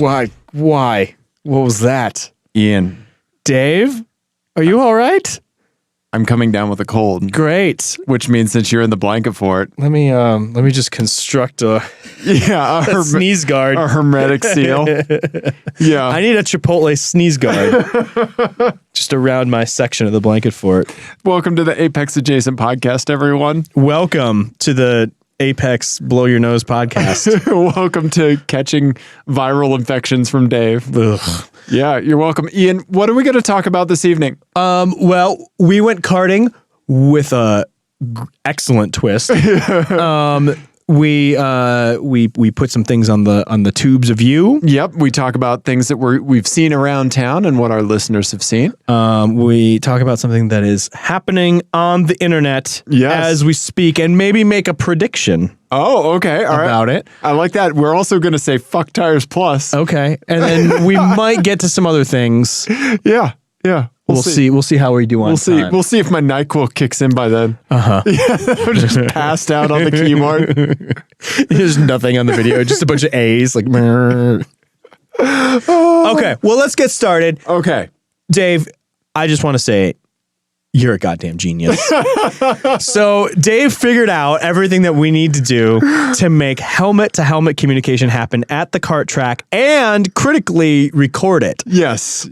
Why? What was that? Ian, Dave? Are you all right? I'm coming down with a cold. Great. Which means that you're in the blanket for it. Let me just construct a sneeze guard. A hermetic seal. Yeah. I need a Chipotle sneeze guard just around my section of the blanket fort. Welcome to the Apex Adjacent podcast, everyone. Welcome to the Apex Blow Your Nose podcast. Welcome to catching viral infections from Dave. Ugh. Yeah, you're welcome. Ian, what are we going to talk about this evening? Well, we went karting with a excellent twist. We put some things on the tubes of you. Yep, we talk about things that we've seen around town and what our listeners have seen. We talk about something that is happening on the internet as we speak, and maybe make a prediction. Oh, okay. All right. About it. I like that. We're also going to say fuck tires plus. Okay. And then we might get to some other things. Yeah. Yeah. We'll see. We'll see how we do on time. We'll see if my NyQuil kicks in by then. Uh-huh. Yeah, I'm just passed out on the keyboard. There's nothing on the video. Just a bunch of A's like. Okay. Well, let's get started. Okay. Dave, I just want to say you're a goddamn genius. So Dave figured out everything that we need to do to make helmet-to-helmet communication happen at the kart track and critically record it. Yes.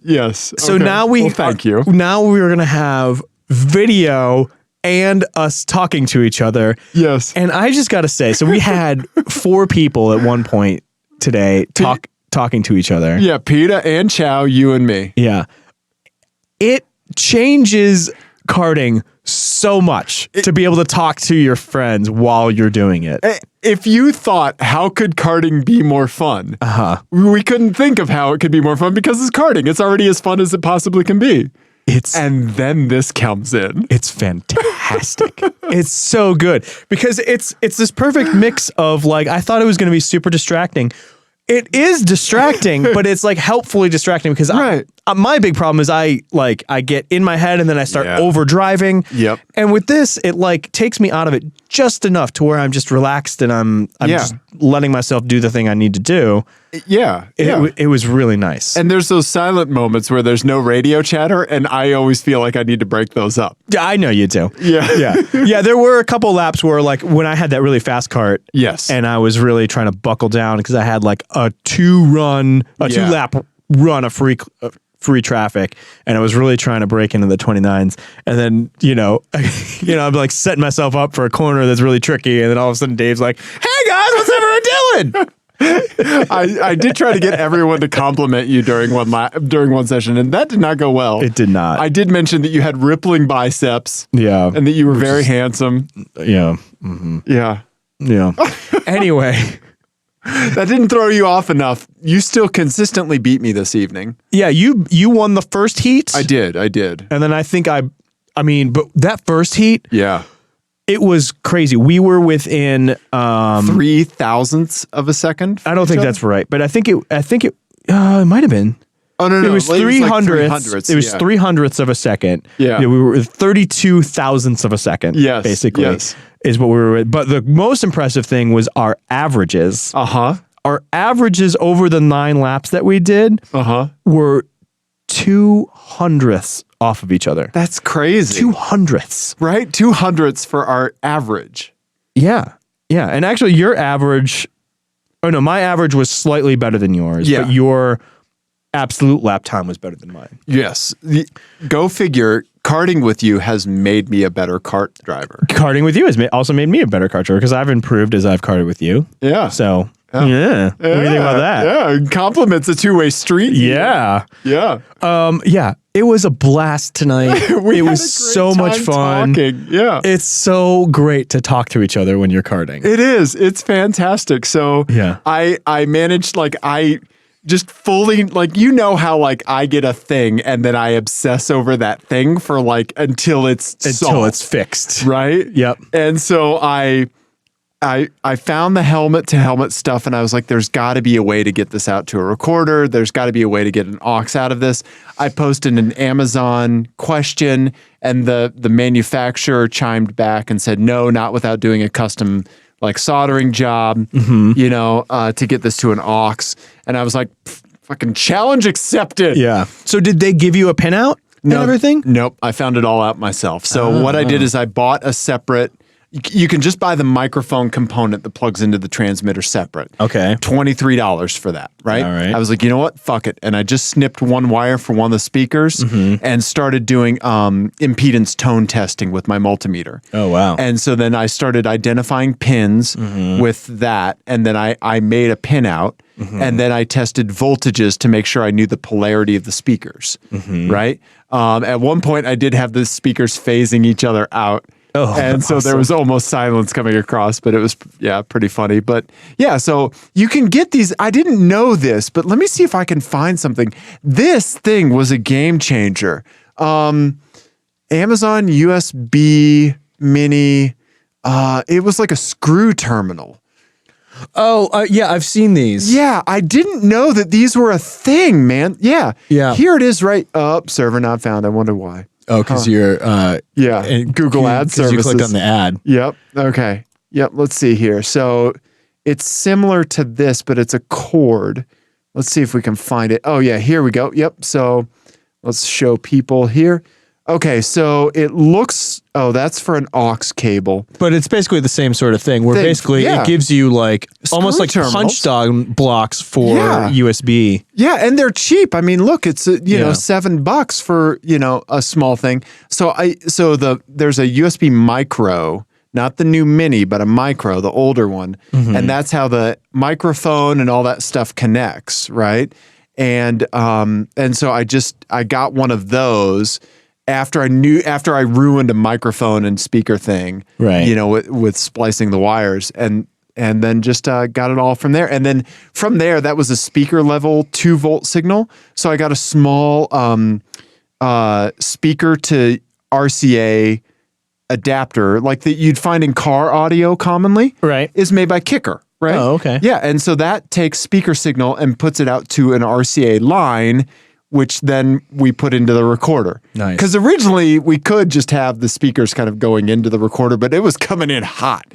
So okay. now thank you. Now we're going to have video and us talking to each other. Yes. And I just got to say, so we had 4 people at one point today talking to each other. Yeah, Peta and Chow, you and me. Yeah. It changes karting so much to be able to talk to your friends while you're doing it. If you thought, how could karting be more fun? We couldn't think of how it could be more fun because it's karting. It's already as fun as it possibly can be. And then this comes in. It's fantastic. It's so good because it's this perfect mix of like, I thought it was going to be super distracting. It is distracting, but it's like helpfully distracting because my big problem is I get in my head and then I start over driving. Yep. And with this, it like takes me out of it just enough to where I'm just relaxed and I'm just letting myself do the thing I need to do. Yeah. It was really nice. And there's those silent moments where there's no radio chatter, and I always feel like I need to break those up. Yeah, I know you do. Yeah. Yeah, there were a couple laps where like when I had that really fast kart. Yes. And I was really trying to buckle down because I had like a 2-lap run of free traffic, and I was really trying to break into the 29s. And then, I'm like setting myself up for a corner that's really tricky, and then all of a sudden Dave's like, "Hey guys, what's everyone doing?" I did try to get everyone to compliment you during one session, and that did not go well. It did not. I did mention that you had rippling biceps. Yeah. And that you were very handsome. Yeah. Mm-hmm. Yeah. Yeah. Anyway. That didn't throw you off enough. You still consistently beat me this evening. Yeah, you won the first heat. I did. And then I think but that first heat. Yeah. It was crazy. We were within 0.003 of a second. I don't think that's right, but I think it might have been. Oh no, it was 300ths. It was 300ths of a second. Yeah. We were 32 thousandths of a second. Yes, basically, yes. Is what we were with. But the most impressive thing was our averages. Our averages over the 9 laps that we did were 200ths off of each other. That's crazy. 200ths. Right? 200ths for our average. Yeah. Yeah. And actually your average, my average was slightly better than yours. Yeah. But your absolute lap time was better than mine. Yes. Go figure, karting with you has made me a better kart driver. Karting with you has also made me a better kart driver because I've improved as I've karted with you. Yeah. So, yeah. What do you think about that? Yeah. Compliments a two-way street. Yeah. Yeah. Yeah. It was a blast tonight. It was so much fun. Talking. Yeah. It's so great to talk to each other when you're karting. It is. It's fantastic. So I managed, I just fully, how I get a thing and then I obsess over that thing for until it's fixed. Right? Yep. And so I found the helmet-to-helmet stuff, and I was like, there's got to be a way to get this out to a recorder. There's got to be a way to get an aux out of this. I posted an Amazon question, and the manufacturer chimed back and said, no, not without doing a custom soldering job, to get this to an aux. And I was like, Fucking challenge accepted. Yeah. So did they give you a pinout and everything? Nope. I found it all out myself. So what I did is I bought a separate. You can just buy the microphone component that plugs into the transmitter separate. Okay. $23 for that, right? All right. I was like, you know what? Fuck it. And I just snipped one wire for one of the speakers and started doing impedance tone testing with my multimeter. Oh, wow. And so then I started identifying pins with that. And then I made a pin out. And then I tested voltages to make sure I knew the polarity of the speakers, right? At one point, I did have the speakers phasing each other out. Oh, and so there was almost silence coming across, but it was, pretty funny. But yeah, so you can get these. I didn't know this, but let me see if I can find something. This thing was a game changer. Amazon USB Mini. It was like a screw terminal. Oh, yeah, I've seen these. Yeah, I didn't know that these were a thing, man. Yeah. Here it is right up. Server not found. I wonder why. Oh, because you're Google Ad Services. You clicked on the ad. Yep. Okay. Yep. Let's see here. So it's similar to this, but it's a cord. Let's see if we can find it. Oh yeah, here we go. Yep. So let's show people here. Okay, so it looks. Oh, that's for an aux cable. But it's basically the same sort of thing. Where basically it gives you like almost like punch dog blocks for USB. Yeah, and they're cheap. I mean, look, it's $7 for a small thing. So there's a USB micro, not the new mini, but a micro, the older one, and that's how the microphone and all that stuff connects, right? And so I got one of those. After I ruined a microphone and speaker thing, right? With splicing the wires, and then just got it all from there. And then from there, that was a speaker level 2-volt signal. So I got a small speaker to RCA adapter, like that you'd find in car audio commonly. Right, is made by Kicker. Right. Oh, okay. Yeah, and so that takes speaker signal and puts it out to an RCA line, which then we put into the recorder. Nice. Because originally we could just have the speakers kind of going into the recorder, but it was coming in hot,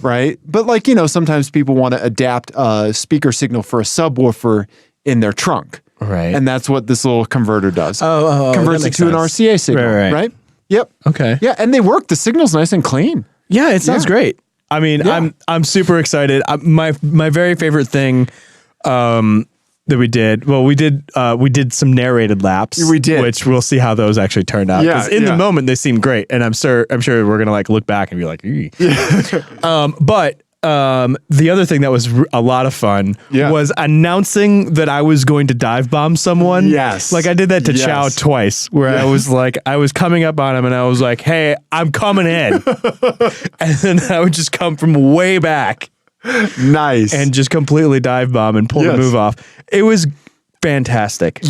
right? But sometimes people want to adapt a speaker signal for a subwoofer in their trunk. Right. And that's what this little converter does. Converts it to an RCA signal, right? Yep. Okay. Yeah, and they work. The sign's nice and clean. Yeah, it sounds great. I mean, I'm super excited. My very favorite thing that we did. Well, we did some narrated laps. We did, which we'll see how those actually turned out. Because in the moment they seem great, and I'm sure we're gonna look back and be like, but the other thing that was a lot of fun was announcing that I was going to dive bomb someone. Yes, like I did that to Chow twice, where I was coming up on him and I was like, "Hey, I'm coming in," and then I would just come from way back. Nice. And just completely dive bomb and pull the move off. It was fantastic.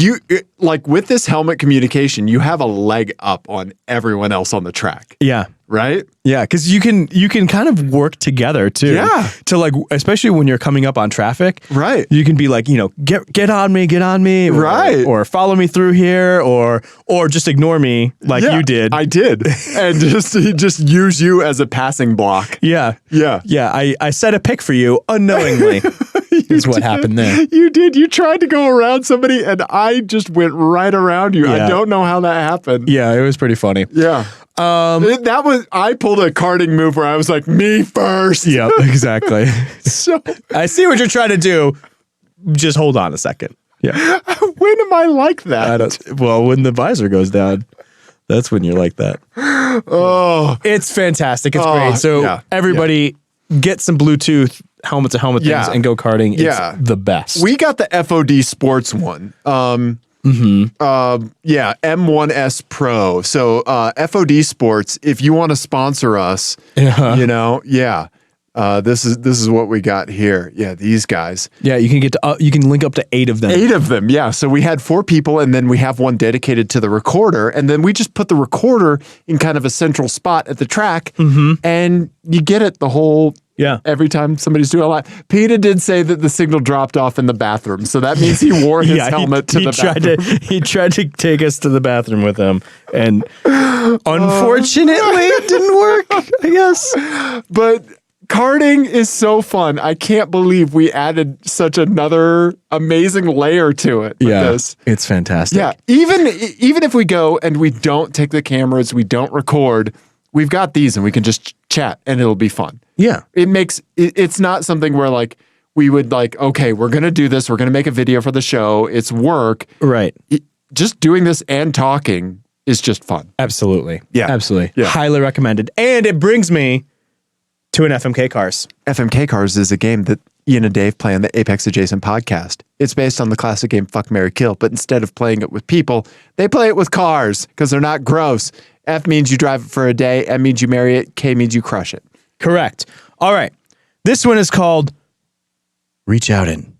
With this helmet communication, you have a leg up on everyone else on the track. Yeah. Right? Yeah, because you can kind of work together too. Yeah. To especially when you're coming up on traffic. Right. You can be like, get on me. Right. Or follow me through here, or just ignore me like you did. I did. And just use you as a passing block. Yeah. Yeah. Yeah. I set a pick for you unknowingly. Is what happened there. You did. You tried to go around somebody and I just went right around you. Yeah. I don't know how that happened. Yeah, it was pretty funny. Yeah. I pulled a karting move where I was like, me first. Yep, exactly. So I see what you're trying to do. Just hold on a second. Yeah. When am I like that? When the visor goes down, that's when you're like that. Oh, it's fantastic. It's great. So everybody get some Bluetooth helmet to helmet things and go karting. It's the best. We got the FOD Sports one. M1S Pro. So FOD Sports, if you want to sponsor us, this is what we got here. Yeah, these guys. Yeah, you can get to you can link up to 8 of them. 8 of them. Yeah. So we had 4 people, and then we have one dedicated to the recorder, and then we just put the recorder in kind of a central spot at the track, and you get it the whole. Yeah. Every time somebody's doing a lot. PETA did say that the signal dropped off in the bathroom. So that means he wore his helmet to the bathroom. He tried to take us to the bathroom with him. And unfortunately, it didn't work, I guess. But Karting is so fun. I can't believe we added such another amazing layer to it with this. It's fantastic. Yeah, even if we go and we don't take the cameras, we don't record, we've got these and we can just chat and it'll be fun. Yeah. It's not something where like we would like, okay, we're going to do this. We're going to make a video for the show. It's work. Right. Just doing this and talking is just fun. Absolutely. Yeah. Absolutely. Yeah. Highly recommended. And it brings me to an FMK Cars. FMK Cars is a game that Ian and Dave play on the Apex Adjacent podcast. It's based on the classic game Fuck, Marry, Kill, but instead of playing it with people, they play it with cars because they're not gross. F means you drive it for a day. M means you marry it. K means you crush it. Correct. All right. This one is called Reach Out and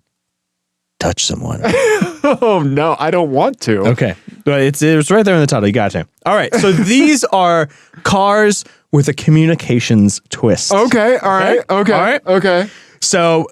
Touch Someone. Oh, no, I don't want to. Okay. But it's right there in the title. You got to. All right. So these are cars with a communications twist. Okay. All right. Okay. All right. Okay. So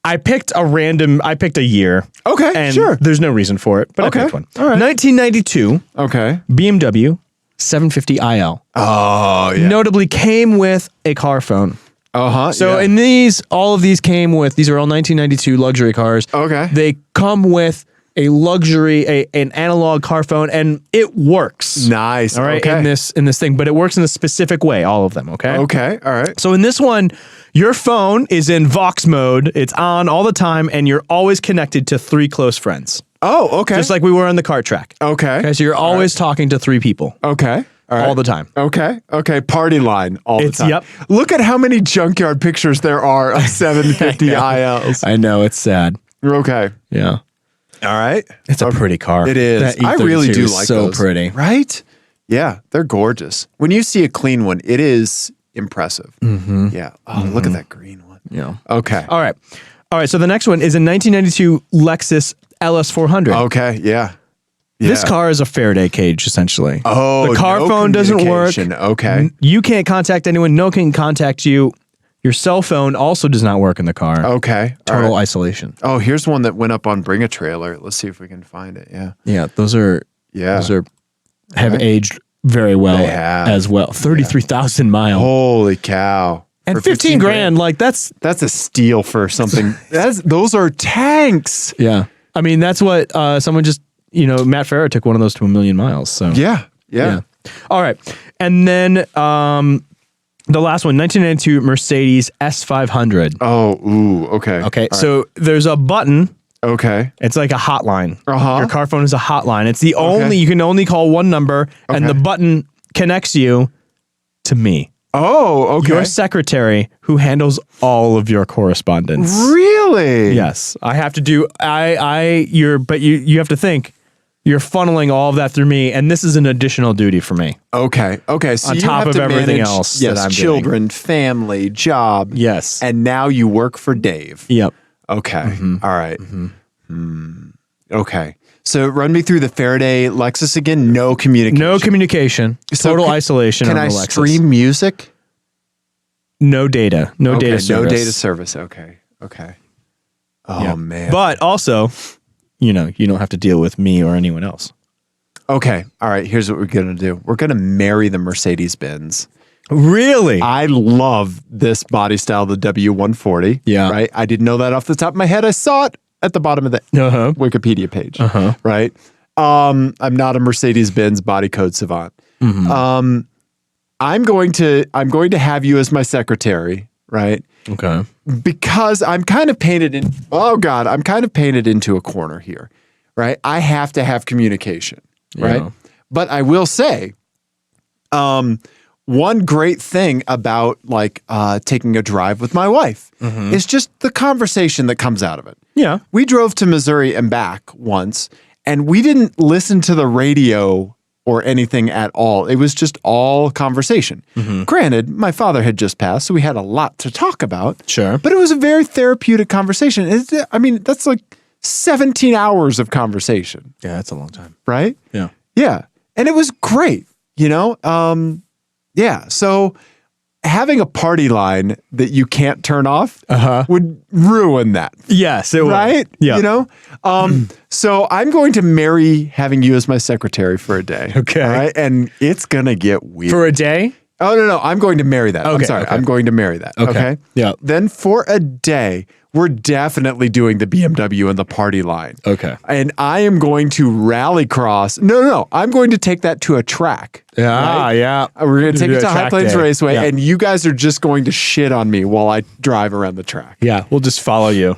I picked a year. Okay. And sure. there's no reason for it, but Okay. I picked one. All right. 1992 Okay. BMW 750iL. Oh, yeah. Notably came with a car phone. Uh-huh. So yeah. in all of these came with, these are all 1992 luxury cars. Okay. They come with a luxury, an analog car phone, and it works. Nice. All right. Okay. In this thing, but it works in a specific way, all of them. Okay. Okay. All right. So in this one, your phone is in Vox mode. It's on all the time, and you're always connected to 3 close friends. Oh, okay. Just like we were on the kart track. Okay. Okay. So you're always talking to 3 people. Okay. All right. All the time. Okay. Okay. Party line all the time. Yep. Look at how many junkyard pictures there are of 750 ILs. I know. It's sad. Okay. Yeah. All right. It's a pretty car. It is. That I really E32 do is like so those. pretty. Right? Yeah. They're gorgeous. When you see a clean one, it is impressive. Mm-hmm. Yeah. Oh, look at that green one. Yeah. Okay. All right. So the next one is a 1992 Lexus LS400. Okay. Yeah. This car is a Faraday cage, essentially. Oh, the car no phone doesn't work. communication. Okay. You can't contact anyone. No one can contact you. Your cell phone also does not work in the car. Okay. All Total right. isolation. Oh, here's one that went up on Bring a Trailer. Let's see if we can find it. Yeah. Yeah, those are have aged very well They have. as well. 33,000 miles. Holy cow. And For 15 grand, like that's a steal for something. Those are tanks. yeah. I mean, that's what someone just, Matt Farah took one of those to 1 million miles. So Yeah. All right. And then the last one, 1992 Mercedes S500. Oh, ooh, okay. Okay. All So there's a button. Okay. It's like a hotline. Uh-huh. Your car phone is a hotline. It's the only, you can only call one number, and the button connects you to me. Oh, okay. Your secretary who handles all of your correspondence. Really? Yes. I have to do, but you have to think, you're funneling all of that through me, and this is an additional duty for me. Okay. So On you top have of to everything manage, else that yes, I'm doing. children, family, job. Yes. And now you work for Dave. Yep. Okay. All right. Okay. So run me through the Faraday Lexus again. No communication. No communication. So Total isolation Can on I the Lexus. stream music? No data. No Okay, data service. No data service. Okay. Oh, Yeah. man. But also, you don't have to deal with me or anyone else. Okay. All right. Here's what we're going to do. We're going to marry the Mercedes-Benz. Really? I love this body style, the W140. Yeah. Right. I didn't know that off the top of my head. I saw it at the bottom of the Wikipedia page. Right. I'm not a Mercedes-Benz body code savant. I'm going to have you as my secretary. Right. Okay. Because I'm kind of painted into a corner here. Right. I have to have communication. Right. Yeah. But I will say, one great thing about taking a drive with my wife is just the conversation that comes out of it. Yeah. We drove to Missouri and back once, and we didn't listen to the radio or anything at all. It was just all conversation. Granted, my father had just passed, so we had a lot to talk about. Sure. But it was a very therapeutic conversation. That's like 17 hours of conversation. Yeah, that's a long time. Right? Yeah. Yeah. And it was great, yeah. So having a party line that you can't turn off would ruin that. Yes, it would. Right? Yeah. So I'm going to marry having you as my secretary for a day. Okay. All right. And it's going to get weird. For a day? Oh, no. I'm going to marry that. I'm Okay, sorry. okay. I'm going to marry that. Okay. Yeah. Then for a day, we're definitely doing the BMW and the party line. Okay. And I am going to rallycross. No. I'm going to take that to a track. Yeah. Yeah. We're going to take Do it a to High track Plains day. Raceway, Yeah. and you guys are just going to shit on me while I drive around the track. Yeah. We'll just follow you.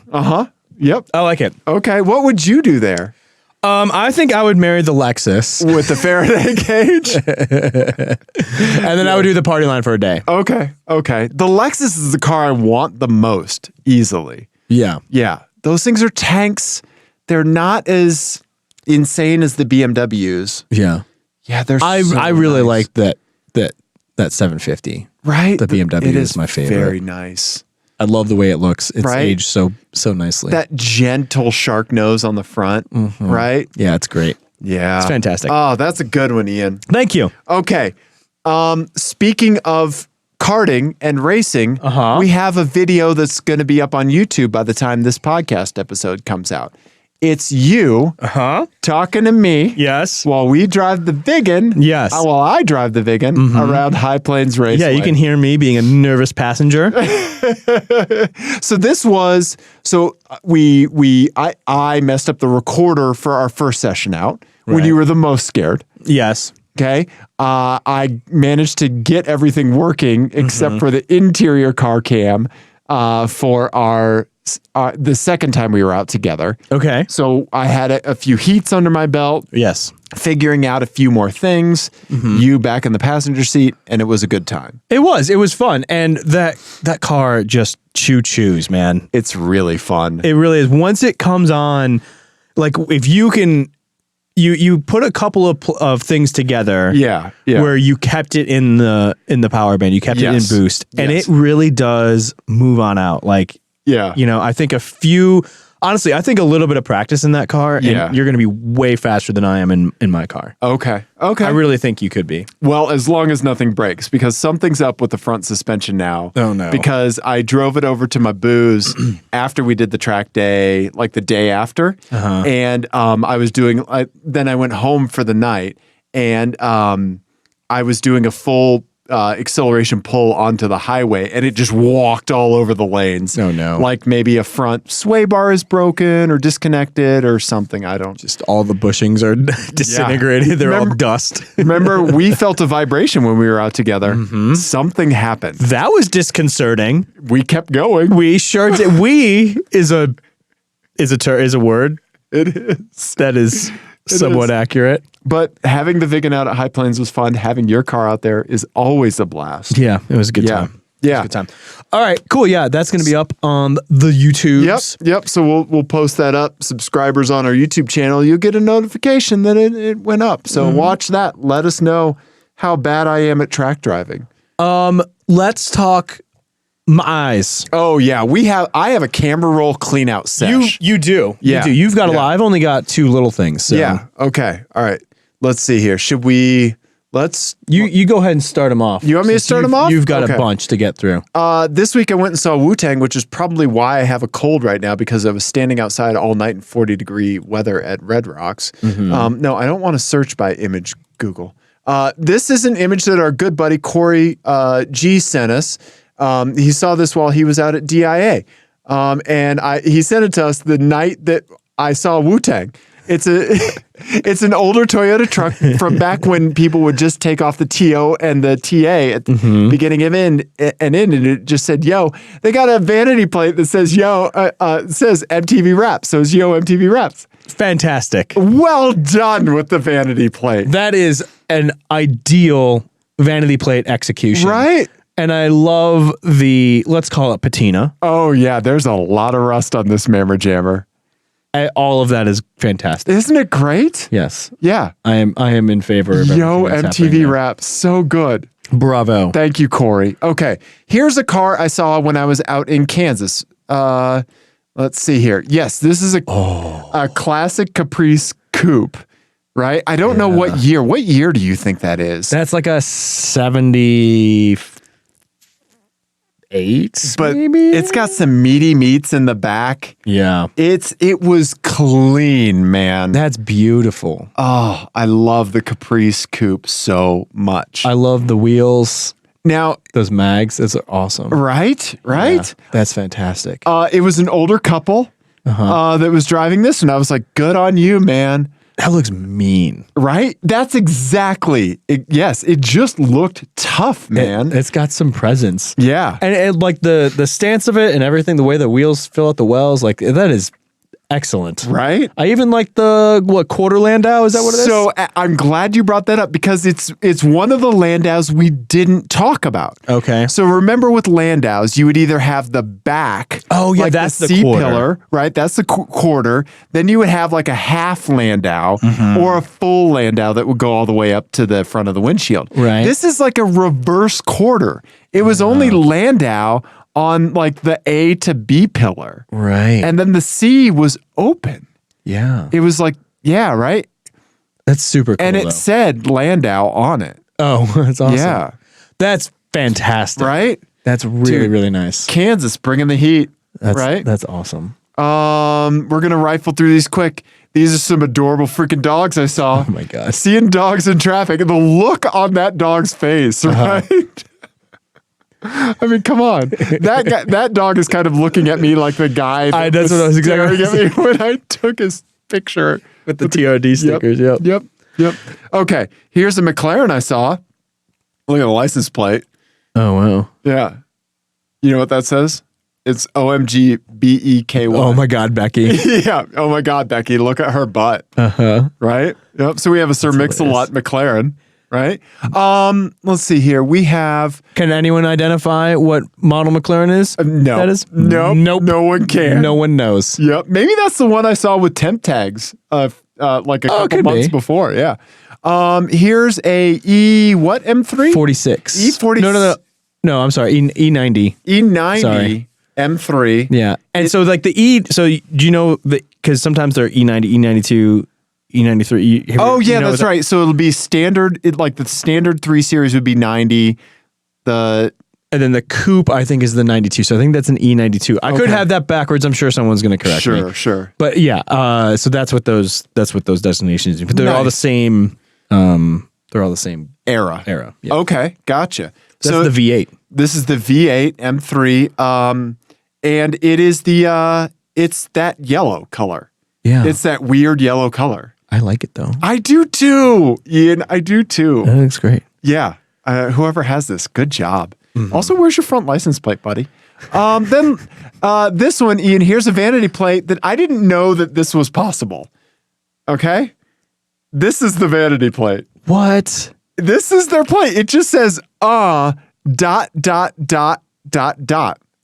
Yep. I like it. Okay. What would you do there? I think I would marry the Lexus, With the Faraday cage? and then I would do the party line for a day. Okay. The Lexus is the car I want the most, easily. Yeah. Yeah. Those things are tanks. They're not as insane as the BMWs. Yeah. Yeah, they're I really like that 750. right? The BMW It is my favorite. Very nice. I love the way it looks. It's Right? aged so nicely. That gentle shark nose on the front, right? Yeah, it's great. Yeah. It's fantastic. Oh, that's a good one, Ian. Thank you. Okay. Speaking of karting and racing, we have a video that's going to be up on YouTube by the time this podcast episode comes out. It's you talking to me Yes. while we drive the Vigan. Yes. While I drive the Vigan around High Plains Raceway. Yeah, you can hear me being a nervous passenger. So this was I messed up the recorder for our first session out when Right. you were the most scared. Yes. Okay. I managed to get everything working except for the interior car cam for our the second time we were out together. Okay. So I had a few heats under my belt, Yes. figuring out a few more things. You back in the passenger seat, and it was a good time. It was fun. And that car just chews, man. It's really fun. It really is. Once it comes on, like if you can, you put a couple of things together. Yeah. Where you kept it in the power band, you kept it in boost, and Yes. it really does move on out. Like, Yeah. I think honestly, I think a little bit of practice in that car, and you're going to be way faster than I am in my car. Okay. I really think you could be. Well, as long as nothing breaks, because something's up with the front suspension now. Oh, no. Because I drove it over to my booze after we did the track day, like the day after. And I was doing, then I went home for the night, and I was doing a full acceleration pull onto the highway, and it just walked all over the lanes. Oh, no. Like maybe a front sway bar is broken or disconnected or something. I don't. Just all the bushings are disintegrated. They're all dust. Remember, we felt a vibration when we were out together. Something happened. That was disconcerting. We kept going. We sure did. We is a word. It is. That is somewhat accurate. But having the Vigan out at High Plains was fun. Having your car out there is always a blast. Yeah, it was a good time. Yeah. Good time. All right, cool. Yeah, that's going to be up on the YouTubes. Yep. So we'll post that up. Subscribers on our YouTube channel, you'll get a notification that it went up. So watch that. Let us know how bad I am at track driving. Let's talk my eyes. Oh yeah, I have a camera roll clean out sesh. You do. Yeah. You do. You've got a lot. I've only got two little things. So. Yeah. Okay. All right. Let's see here. Should we? You go ahead and start them off. You want me to start them off? You've got Okay. a bunch to get through. This week I went and saw Wu-Tang, which is probably why I have a cold right now, because I was standing outside all night in 40-degree weather at Red Rocks. No, I don't want to search by image Google. This is an image that our good buddy Corey G sent us. He saw this while he was out at DIA. And he sent it to us the night that I saw Wu-Tang. It's an older Toyota truck from back when people would just take off the TO and the TA at the beginning of and it just said, yo, they got a vanity plate that says, says MTV Raps. So it's Yo MTV Raps. Fantastic. Well done with the vanity plate. That is an ideal vanity plate execution. Right? And I love let's call it patina. Oh, yeah. There's a lot of rust on this Mammer Jammer. All of that is fantastic. Isn't it great? Yes. Yeah. I am in favor of Yo everything that's happening MTV there. Raps. So good. Bravo. Thank you, Corey. Okay. Here's a car I saw when I was out in Kansas. Let's see here. Yes, this is a classic Caprice coupe, right? I don't know what year. What year do you think that is? That's like a 78, But maybe? it's got some meaty meats in the back. Yeah. It was clean, man. That's beautiful. Oh, I love the Caprice coupe so much. I love the wheels. Now, those mags, that's awesome. right? Yeah, that's fantastic. It was an older couple that was driving this, and I was like, good on you, man. That looks mean. Right? That's exactly it. Yes, it just looked tough, man. It's got some presence. Yeah. And like the stance of it and everything, the way the wheels fill out the wells, like that is excellent. Right? I even like the quarter Landau. Is that what it is? So I'm glad you brought that up because it's one of the Landaus we didn't talk about. Okay. So remember with Landaus, you would either have the back. Oh yeah, like that's the C quarter. pillar, right? That's the quarter. Then you would have like a half Landau or a full Landau that would go all the way up to the front of the windshield. Right. This is like a reverse quarter. It was only Landau on like the A to B pillar. Right. And then the C was open. Yeah. It was like, yeah, right? That's super cool. And it though. said Landau on it. Oh, that's awesome. Yeah. That's fantastic. Right? That's really, Dude, really nice. Kansas bringing the heat. That's, right? That's awesome. We're going to rifle through these quick. These are some adorable freaking dogs I saw. Oh my God. Seeing dogs in traffic and the look on that dog's face, right? I mean, come on. That dog is kind of looking at me like the guy That's what I was exactly staring at me when I took his picture. With the TRD stickers, yep. Yep. Okay, here's a McLaren I saw. Look at the license plate. Oh, wow. Yeah. You know what that says? It's OMG BEKY. Oh my God, Becky. Yeah. Oh my God, Becky. Look at her butt. Right? Yep. So we have a Sir Mix-a-Lot McLaren. Right? Let's see here. We have... Can anyone identify what model McLaren is? No. That is? Nope. Nope. No one can. No one knows. Yep. Maybe that's the one I saw with temp tags like a couple months before. Yeah. Here's a M3? 46. E46. No, I'm sorry. E90. E90 Sorry. M3. Yeah. And so like the E, so do you know, because sometimes they're E90, E92, E93. Oh yeah, that's right. So it'll be standard, like the standard 3 Series would be 90. And then the coupe, I think, is the 92. So I think that's an E92. I could have that backwards. I'm sure someone's going to correct me. Sure. But yeah, so that's what those designations do. But they're all the same. They're all the same era. Yeah. Okay, gotcha. That's so the V8. This is the V8 M3, and it is it's that yellow color. Yeah, it's that weird yellow color. I like it though. I do too, Ian. I do too. That looks great. Yeah. Whoever has this, good job. Also, where's your front license plate, buddy? Then this one, Ian, here's a vanity plate that I didn't know that this was possible. Okay? This is the vanity plate. What? This is their plate. It just says, dot.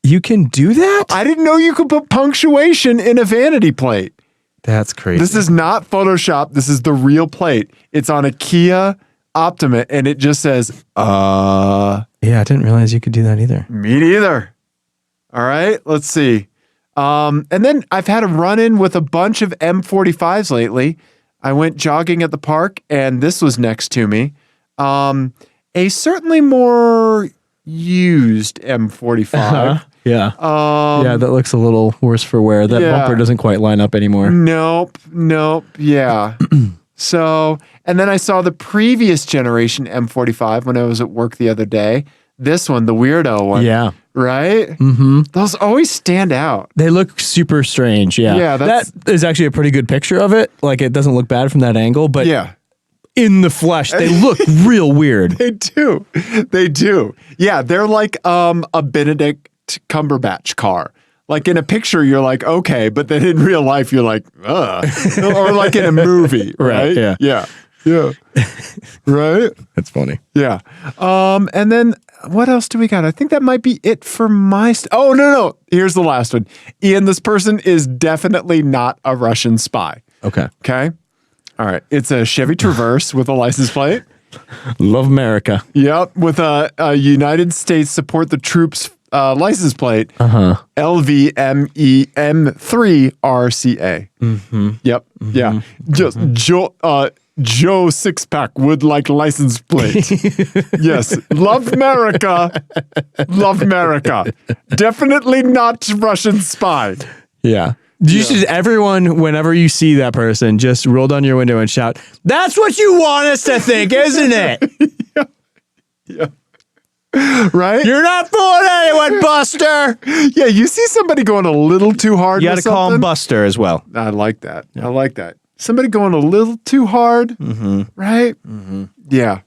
You can do that? I didn't know you could put punctuation in a vanity plate. That's crazy. This is not Photoshop. This is the real plate. It's on a Kia Optima, and it just says, Yeah, I didn't realize you could do that either. Me neither. All right, let's see. And then I've had a run-in with a bunch of M45s lately. I went jogging at the park, and this was next to me. A certainly more used M45. Yeah. Yeah, that looks a little worse for wear. That bumper doesn't quite line up anymore. Nope. Yeah. So, and then I saw the previous generation M45 when I was at work the other day. This one, the weirdo one. Yeah. Right? Mm-hmm. Those always stand out. They look super strange. Yeah. Yeah. That is actually a pretty good picture of it. Like, it doesn't look bad from that angle, but in the flesh, they look real weird. They do. Yeah. They're like a Benedict Cumberbatch car. Like in a picture, you're like, okay, but then in real life, you're like, ugh. Or like in a movie, right? Yeah. Right? That's funny. Yeah. And then what else do we got? I think that might be it for my... Oh, no. Here's the last one. Ian, this person is definitely not a Russian spy. Okay. All right. It's a Chevy Traverse with a license plate. Love America. Yep. With a United States Support the Troops license plate. LVMEM3RCA. Mm-hmm. Yep. Mm-hmm. Yeah. Just Joe Sixpack would like license plate. Yes. Love America. Definitely not Russian spy. Yeah. You should, everyone, whenever you see that person, just roll down your window and shout, "That's what you want us to think, isn't it?" Yeah. Right? You're not fooling anyone, Buster. Yeah, you see somebody going a little too hard. You got to call him Buster as well. I like that. Yeah. I like that. Somebody going a little too hard, right? Yeah.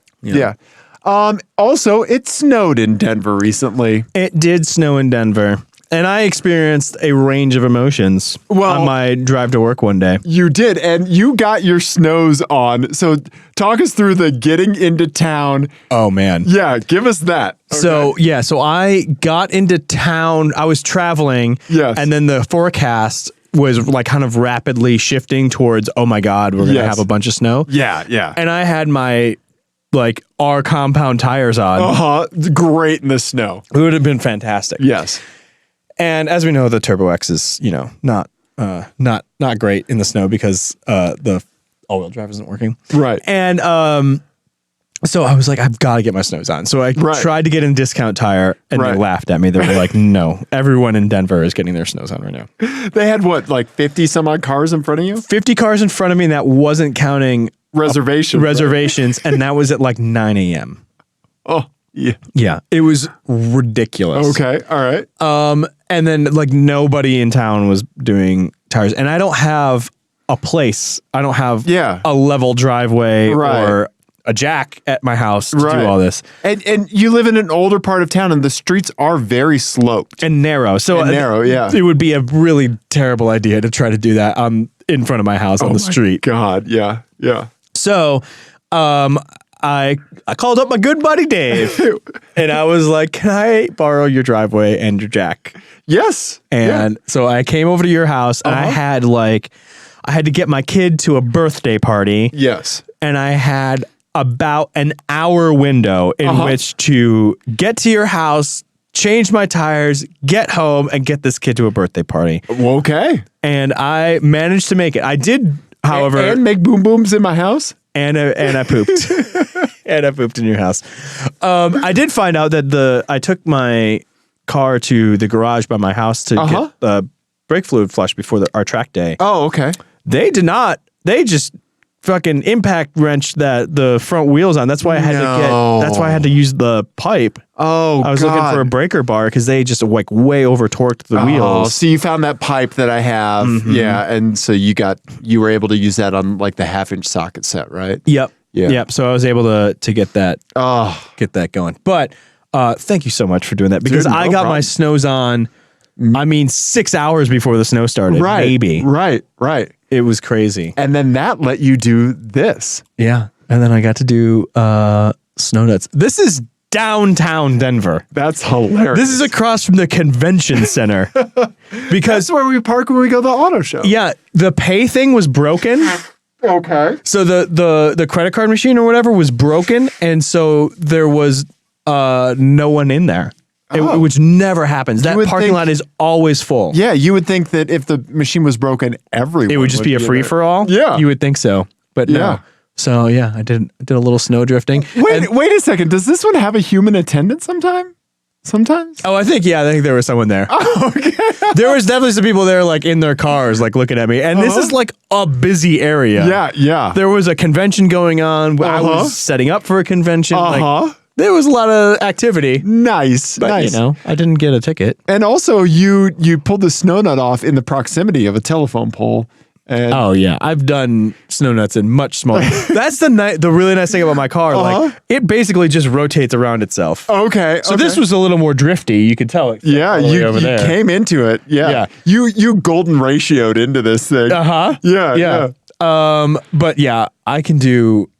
Also, it snowed in Denver recently. It did snow in Denver. And I experienced a range of emotions on my drive to work one day. You did, and you got your snows on. So talk us through the getting into town. Oh, man. Yeah, give us that. Okay. So I got into town. I was traveling. Yes. And then the forecast was like kind of rapidly shifting towards, oh my God, we're going to have a bunch of snow. Yeah. And I had my our compound tires on. Great in the snow. It would have been fantastic. Yes. And as we know, the Turbo X is, not great in the snow because the all-wheel drive isn't working. Right. And so I was like, I've got to get my snows on. So I tried to get in Discount Tire, and they laughed at me. They were like, no, everyone in Denver is getting their snows on right now. They had what, like 50 some odd cars in front of you? 50 cars in front of me, and that wasn't counting reservations, and that was at like 9 a.m. Oh, yeah. Yeah, it was ridiculous. Okay, all right. And then like nobody in town was doing tires, and I don't have a place. I don't have a level driveway or a jack at my house to do all this. And you live in an older part of town, and the streets are very sloped and narrow. So it would be a really terrible idea to try to do that in front of my house on the street. God, yeah. So, I called up my good buddy Dave, and I was like, "Can I borrow your driveway and your jack?" Yes. And so I came over to your house, and I had to get my kid to a birthday party. Yes. And I had about an hour window in which to get to your house, change my tires, get home, and get this kid to a birthday party. Okay. And I managed to make it. I did, however, and make boom booms in my house. And I pooped. And I pooped in your house. I did find out that I took my car to the garage by my house to get the brake fluid flushed before our track day. Oh, okay. They did not. They just fucking impact wrenched the front wheels on. That's why I had that's why I had to use the pipe. Oh, I was looking for a breaker bar because they just like way over torqued the wheels. So you found that pipe that I have. Yeah. And so you were able to use that on like the 1/2-inch socket set, right? Yep. Yeah. Yep. So I was able to get that going. But thank you so much for doing that because I got my snows on. I mean, 6 hours before the snow started. Right. Maybe. Right. It was crazy. And then that let you do this. Yeah. And then I got to do snow nuts. This is downtown Denver. That's hilarious. This is across from the convention center. Because that's where we park when we go to the auto show. Yeah. The pay thing was broken. Okay. So the credit card machine or whatever was broken. And so there was no one in there. Which never happens. That parking lot is always full. Yeah, you would think that if the machine was broken, everyone it would just be a free for all. Yeah, you would think so, but no. So yeah, I did a little snow drifting. Wait a second. Does this one have a human attendant sometime? Sometimes? Oh, I think there was someone there. Oh, okay. There was definitely some people there, like in their cars, like looking at me. And this is like a busy area. Yeah. There was a convention going on. I was setting up for a convention. There was a lot of activity. Nice. But, I didn't get a ticket. And also, you pulled the snow nut off in the proximity of a telephone pole. And I've done snow nuts in much smaller. That's the really nice thing about my car. Like it basically just rotates around itself. Okay. So this was a little more drifty. You could tell it. Yeah, you came into it. Yeah. You golden ratioed into this thing. Yeah. But yeah, I can do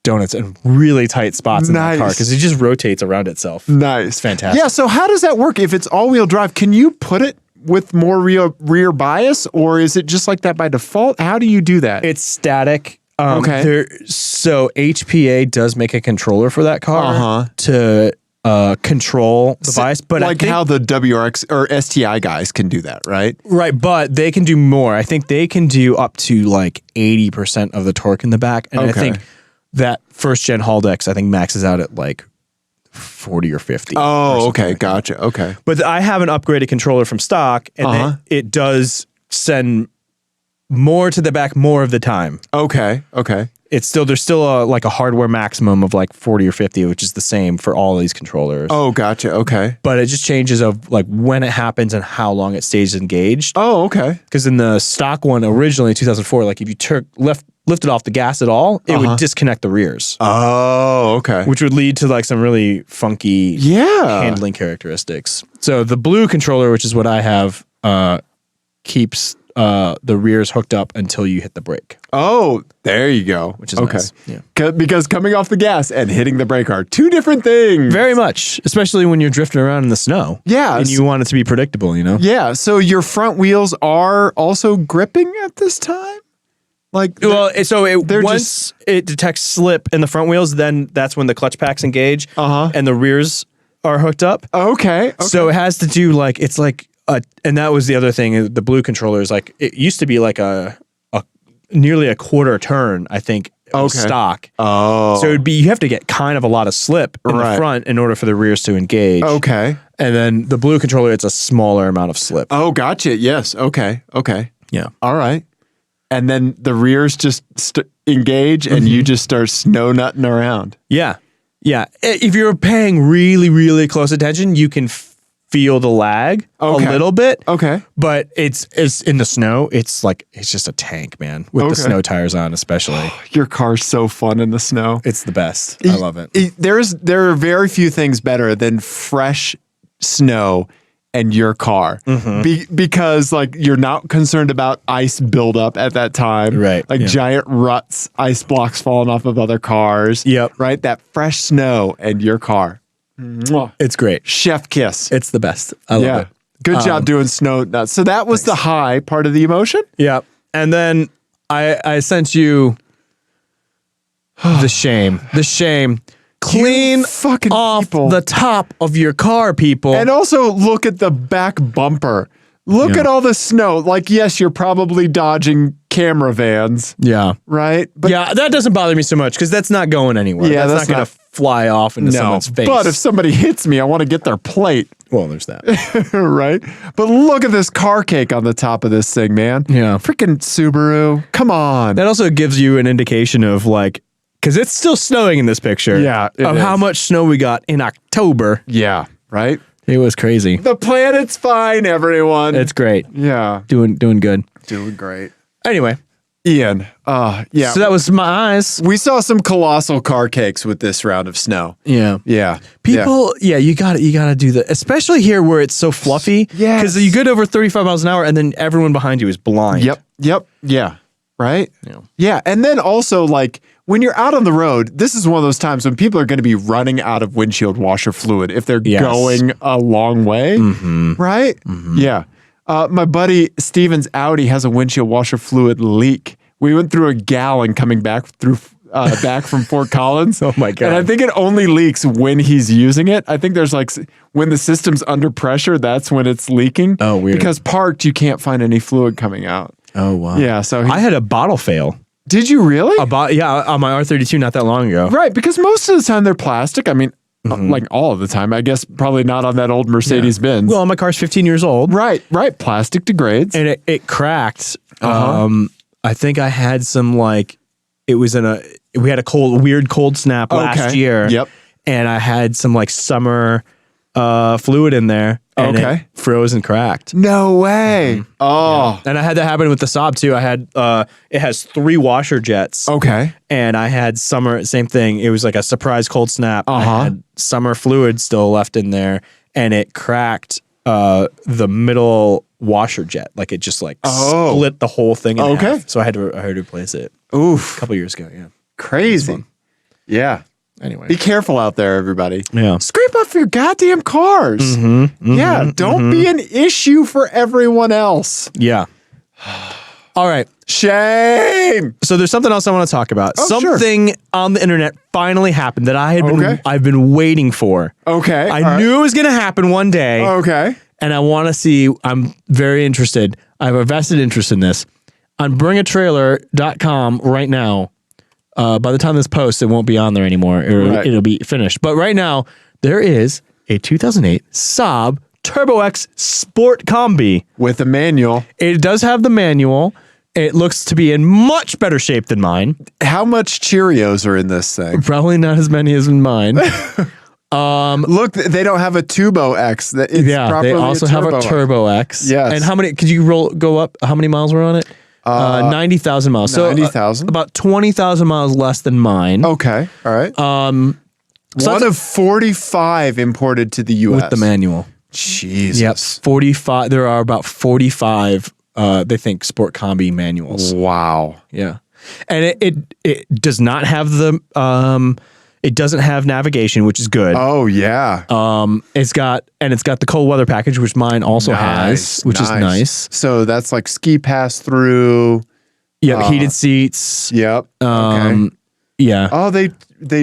donuts in really tight spots in my car because it just rotates around itself. Nice. It's fantastic. Yeah, so how does that work? If it's all-wheel drive, can you put it with more rear bias, or is it just like that by default? How do you do that? It's static. Okay. So HPA does make a controller for that car to control the bias, but like how the WRX or STI guys can do that, right? Right, but they can do more. I think they can do up to like 80% of the torque in the back, and I think that first gen Haldex, I think maxes out at like 40 or 50. Oh, okay. Gotcha. Okay. But I have an upgraded controller from stock, and it does send more to the back more of the time. Okay. Okay. There's still like a hardware maximum of like 40 or 50, which is the same for all of these controllers. Oh, gotcha. Okay. But it just changes of like when it happens and how long it stays engaged. Oh, okay. Because in the stock one originally, 2004, like if you lifted off the gas at all, it would disconnect the rears. Oh, okay. Which would lead to like some really funky handling characteristics. So the blue controller, which is what I have, keeps the rears hooked up until you hit the brake. Oh, there you go. Which is nice. Yeah. Because coming off the gas and hitting the brake are two different things. Very much, especially when you're drifting around in the snow. Yeah. And you want it to be predictable, you know? Yeah. So your front wheels are also gripping at this time? Like, once it detects slip in the front wheels, then that's when the clutch packs engage and the rears are hooked up. Okay. So it has to do like, it's like, and that was the other thing. The blue controller is like, it used to be like a nearly a quarter turn, I think, stock. Oh. So you have to get kind of a lot of slip in the front in order for the rears to engage. Okay. And then the blue controller, it's a smaller amount of slip. Oh, gotcha. Yes. Okay. Okay. Yeah. All right. And then the rears just engage and you just start snow nutting around. Yeah. Yeah. If you're paying really, really close attention, you can feel the lag a little bit. Okay. But it's in the snow. It's just a tank, man, with the snow tires on, especially. Your car's so fun in the snow. It's the best. I love it. There are very few things better than fresh snow and your car. Because like you're not concerned about ice buildup at that time. Right. Like giant ruts, ice blocks falling off of other cars. Yep. Right? That fresh snow and your car. Mwah. It's great. Chef kiss. It's the best. I love it. Good job doing snow nuts. So that was the high part of the emotion? Yeah. And then I sent you the shame. The shame. Clean fucking off people. the top of your car, people. And also look at the back bumper. Look at all the snow. Like, yes, you're probably dodging camera vans. Yeah. Right? But yeah, that doesn't bother me so much because that's not going anywhere. Yeah, that's not going to fly off into someone's face. But if somebody hits me, I want to get their plate. Well, there's that. Right? But look at this car cake on the top of this thing, man. Yeah. Freaking Subaru. Come on. That also gives you an indication of like, because it's still snowing in this picture. Yeah. Of how much snow we got in October. Yeah. Right? It was crazy. The planet's fine, everyone. It's great. Yeah. Doing good. Doing great. Anyway. Ian. Yeah. So that was my eyes. We saw some colossal car cakes with this round of snow. Yeah. Yeah. People, you gotta do that. Especially here where it's so fluffy. Yes. Because you get over 35 miles an hour and then everyone behind you is blind. Yep. Yeah. Right? Yeah. Yeah. And then also like when you're out on the road, this is one of those times when people are going to be running out of windshield washer fluid if they're going a long way. Right? Yeah. My buddy Steven's Audi has a windshield washer fluid leak. We went through a gallon coming back from Fort Collins. Oh my God. And I think it only leaks when he's using it. I think there's like when the system's under pressure, that's when it's leaking. Oh, weird. Because parked, you can't find any fluid coming out. Oh, wow. Yeah. So I had a bottle fail. Did you really? On my R32 not that long ago. Right, because most of the time they're plastic. I mean, like all of the time. I guess probably not on that old Mercedes-Benz. Well, my car's 15 years old. Right. Plastic degrades. And it cracked. I think I had some we had a weird cold snap last year. Yep. And I had some like summer fluid in there. And it froze and cracked. No way. Oh. Yeah. And I had that happen with the Saab too. I had it has 3 washer jets. Okay. And I had same thing. It was like a surprise cold snap. I had summer fluid still left in there and it cracked the middle washer jet. Like it just split the whole thing in half. So I had to replace it. Oof. A couple years ago, yeah. Crazy. Yeah. Anyway. Be careful out there, everybody. Yeah. Scrape off your goddamn cars. Yeah. Don't be an issue for everyone else. Yeah. All right. Shame. So there's something else I want to talk about. Oh, something on the internet finally happened that I've been waiting for. Okay. I knew it was going to happen one day. Okay. And I want to see, I'm very interested. I have a vested interest in this. On bringatrailer.com right now. By the time this posts, it won't be on there anymore. It'll be finished. But right now, there is a 2008 Saab Turbo X Sport Combi. With a manual. It does have the manual, It looks to be in much better shape than mine. How much Cheerios are in this thing? Probably not as many as in mine. Look, they don't have a Turbo X. It's They also have a Turbo X. Yes. And how many? Could you go up? How many miles were on it? 90,000 miles. So 90,000. About 20,000 miles less than mine. Okay. All right. So One of 45 imported to the U.S. with the manual. Jesus. Yep. 45. There are about 45. They think Sport Combi manuals. Wow. Yeah. And it does not have the it doesn't have navigation, which is good. Oh yeah. It's got the cold weather package, which mine also has, which is nice. So that's like ski pass through. Yeah, heated seats. Yep. Okay. Yeah. Oh, they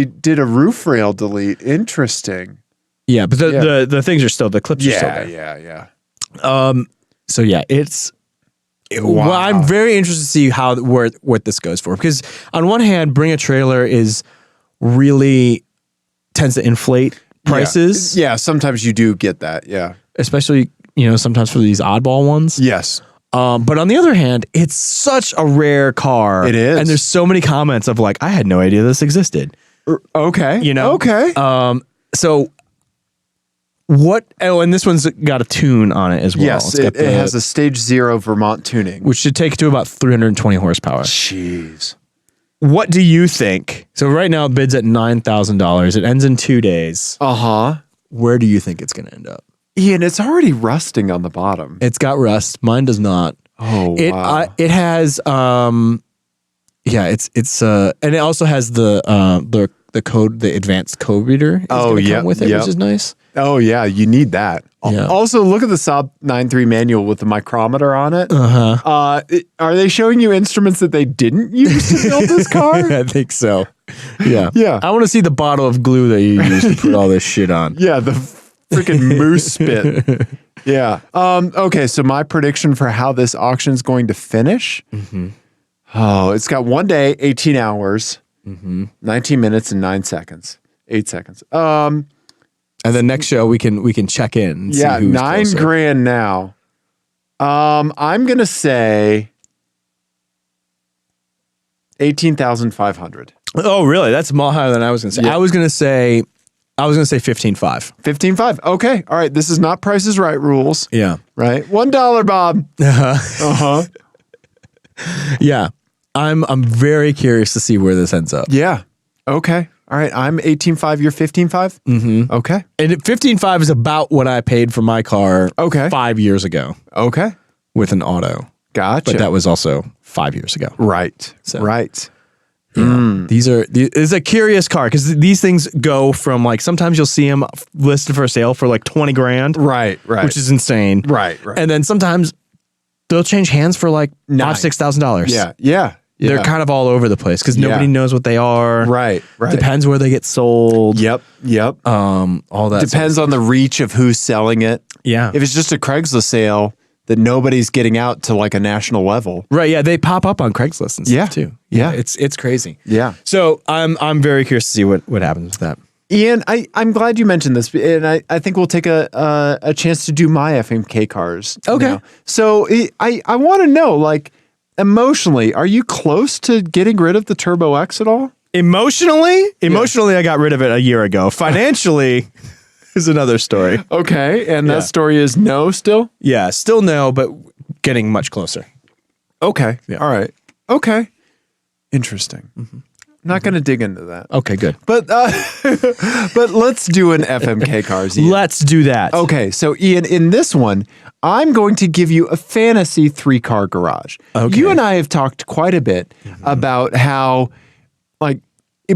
did a roof rail delete. Interesting. Yeah, but the things are still, the clips are still there. Yeah. So yeah, well, I'm very interested to see what this goes for, because on one hand, bring a trailer really tends to inflate prices. Yeah, sometimes you do get that. Yeah. Especially, sometimes for these oddball ones. Yes. But on the other hand, it's such a rare car. It is. And there's so many comments of like, I had no idea this existed. Okay. Okay. So what? Oh, and this one's got a tune on it as well. Yes, it has a Stage 0 Vermont tuning, which should take it to about 320 horsepower. Jeez. What do you think? So right now, it bids at $9,000. It ends in 2 days. Where do you think it's going to end up? Ian, it's already rusting on the bottom. It's got rust. Mine does not. Oh, wow. It has, and it also has the code, the advanced code reader is going to come with it, which is nice. Oh, yeah. You need that. Yeah. Also, look at the Saab 9.3 manual with the micrometer on it. Are they showing you instruments that they didn't use to build this car? I think so. Yeah. Yeah. I want to see the bottle of glue that you used to put all this shit on. Yeah, the freaking moose spit. Yeah. Okay, so my prediction for how this auction is going to finish. Oh, it's got 1 day, 18 hours, 19 minutes and 9 seconds. 8 seconds. And then next show we can check in. And see who's closer. $9,000 now. I'm gonna say 18,500. Oh, really? That's more higher than I was gonna say. Yeah. I was gonna say 15.5. 15.5. Okay. All right. This is not Price is Right rules. Yeah. Right. $1, Bob. Yeah. I'm very curious to see where this ends up. Yeah. Okay. All right. I'm 18.5. You're 15.5. Mm-hmm. Okay. And 15.5 is about what I paid for my car. 5 years ago. Okay. With an auto. Gotcha. But that was also 5 years ago. Right. So, right. Yeah. It's a curious car because these things go from like, sometimes you'll see them listed for sale for like 20 grand. Right. Right. Which is insane. Right. Right. And then sometimes they'll change hands for like $5,000-$6,000. Yeah. Yeah. They're kind of all over the place because nobody knows what they are. Right. Right. Depends where they get sold. Yep. All that depends on the reach of who's selling it. Yeah. If it's just a Craigslist sale that nobody's getting out to like a national level. Right. Yeah. They pop up on Craigslist and stuff too. Yeah. It's crazy. Yeah. So I'm very curious to see what happens with that. Ian, I'm glad you mentioned this, and I think we'll take a chance to do my FMK cars. Okay. Now. So I want to know, like, emotionally, are you close to getting rid of the Turbo X at all? Emotionally, I got rid of it a year ago. Financially is another story. Okay, and that story is no still? Yeah, still no, but getting much closer. Okay. Yeah. All right. Okay. Interesting. Not going to dig into that. Okay, good. But let's do an FMK cars, Ian. Let's do that. Okay, so Ian, in this one, I'm going to give you a fantasy 3-car garage. Okay. You and I have talked quite a bit about how, like,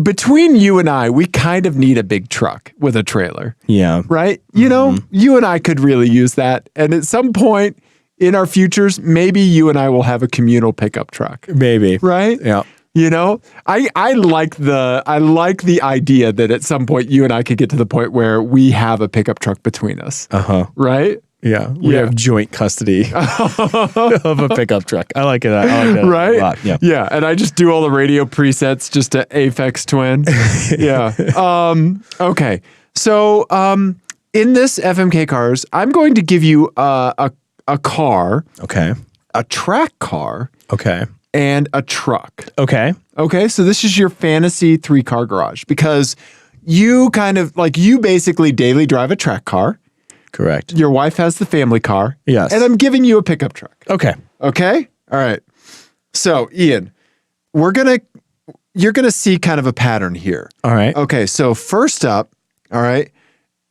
between you and I, we kind of need a big truck with a trailer. Yeah. Right? You know, you and I could really use that. And at some point in our futures, maybe you and I will have a communal pickup truck. Maybe. Right? Yeah. You know, I like the idea that at some point you and I could get to the point where we have a pickup truck between us. Right? Yeah. We have joint custody of a pickup truck. I like it. I like that right? a lot. Yeah. Yeah. And I just do all the radio presets just to Aphex Twin. Yeah. Okay. So in this FMK cars, I'm going to give you a car. Okay. a track car, Okay. and a truck. Okay. Okay, so this is your fantasy 3-car garage because you basically daily drive a track car. Correct. Your wife has the family car. Yes. And I'm giving you a pickup truck. Okay. Okay? All right. So, Ian, you're going to see kind of a pattern here. All right. Okay, so first up, all right,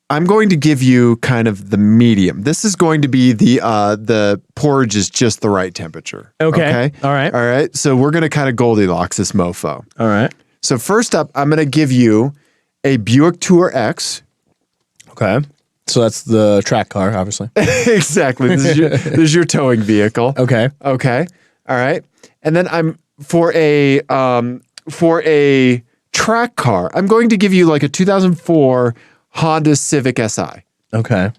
I'm going to give you kind of the medium. This is going to be the porridge is just the right temperature. Okay. All right. All right. So we're going to kind of Goldilocks this mofo. All right. So first up, I'm going to give you a Buick Tour X. Okay. So that's the track car, obviously. Exactly. This is your towing vehicle. Okay. Okay. All right. And then for a track car, I'm going to give you like a 2004 Honda Civic Si. Okay.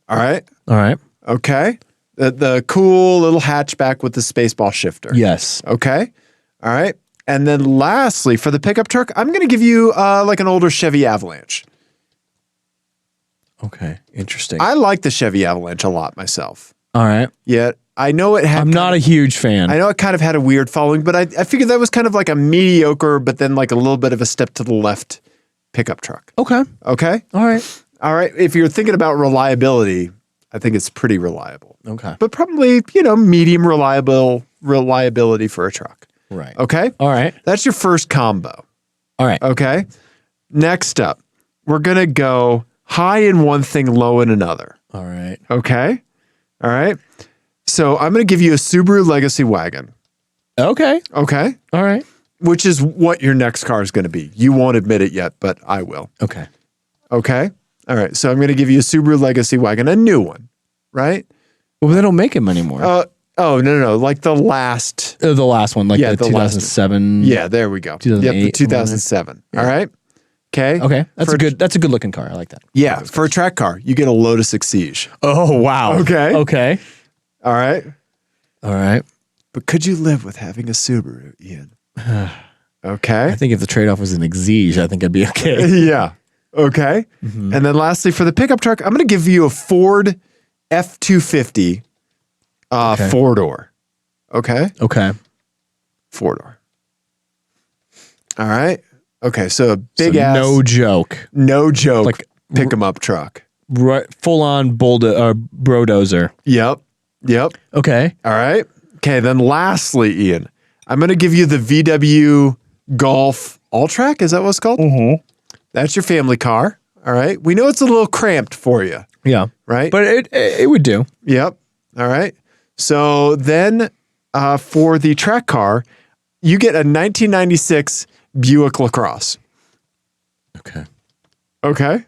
All right. All right. Okay. The cool little hatchback with the spaceball shifter. Yes. Okay. All right. And then lastly, for the pickup truck, I'm going to give you like an older Chevy Avalanche. Okay. Interesting. I like the Chevy Avalanche a lot myself. All right. Yet I know it had. I'm not a huge fan. I know it kind of had a weird following, but I figured that was kind of like a mediocre, but then like a little bit of a step to the left pickup truck. Okay. Okay. All right. All right. If you're thinking about reliability, I think it's pretty reliable. Okay. But probably, medium reliability for a truck. Right. Okay. All right. That's your first combo. All right. Okay. Next up, we're going to go high in one thing, low in another. All right. Okay. All right. So I'm going to give you a Subaru Legacy wagon. Okay. Okay. All right. Which is what your next car is going to be. You won't admit it yet, but I will. Okay. Okay. All right. So I'm going to give you a Subaru Legacy wagon, a new one, right? Well, they don't make them anymore. Oh, no. Like the last. The last one, like Yeah, the the last 2007. Yeah, there we go. 2008, Yep, the 2007. All right. Okay. Okay. That's a good looking car. I like that. Yeah. For a track car, you get a Lotus Exige. Oh, wow. Okay. Okay. All right. All right. But could you live with having a Subaru, Ian? Okay. I think if the trade-off was an Exige, I think I'd be okay. Yeah. Okay. Mm-hmm. And then lastly, for the pickup truck, I'm going to give you a Ford F-250 four-door. Okay. Okay. Four-door. All right. Okay. So a big So ass. no joke. Like pick 'em up truck. Right. Full on brodozer. Yep. Okay. All right. Okay. Then lastly, Ian, I'm going to give you the VW Golf All-Track. Is that what it's called? Mm-hmm. That's your family car. All right. We know it's a little cramped for you. Yeah. Right. But it would do. Yep. All right. So then for the track car, you get a 1996 Buick LaCrosse. Okay. Okay.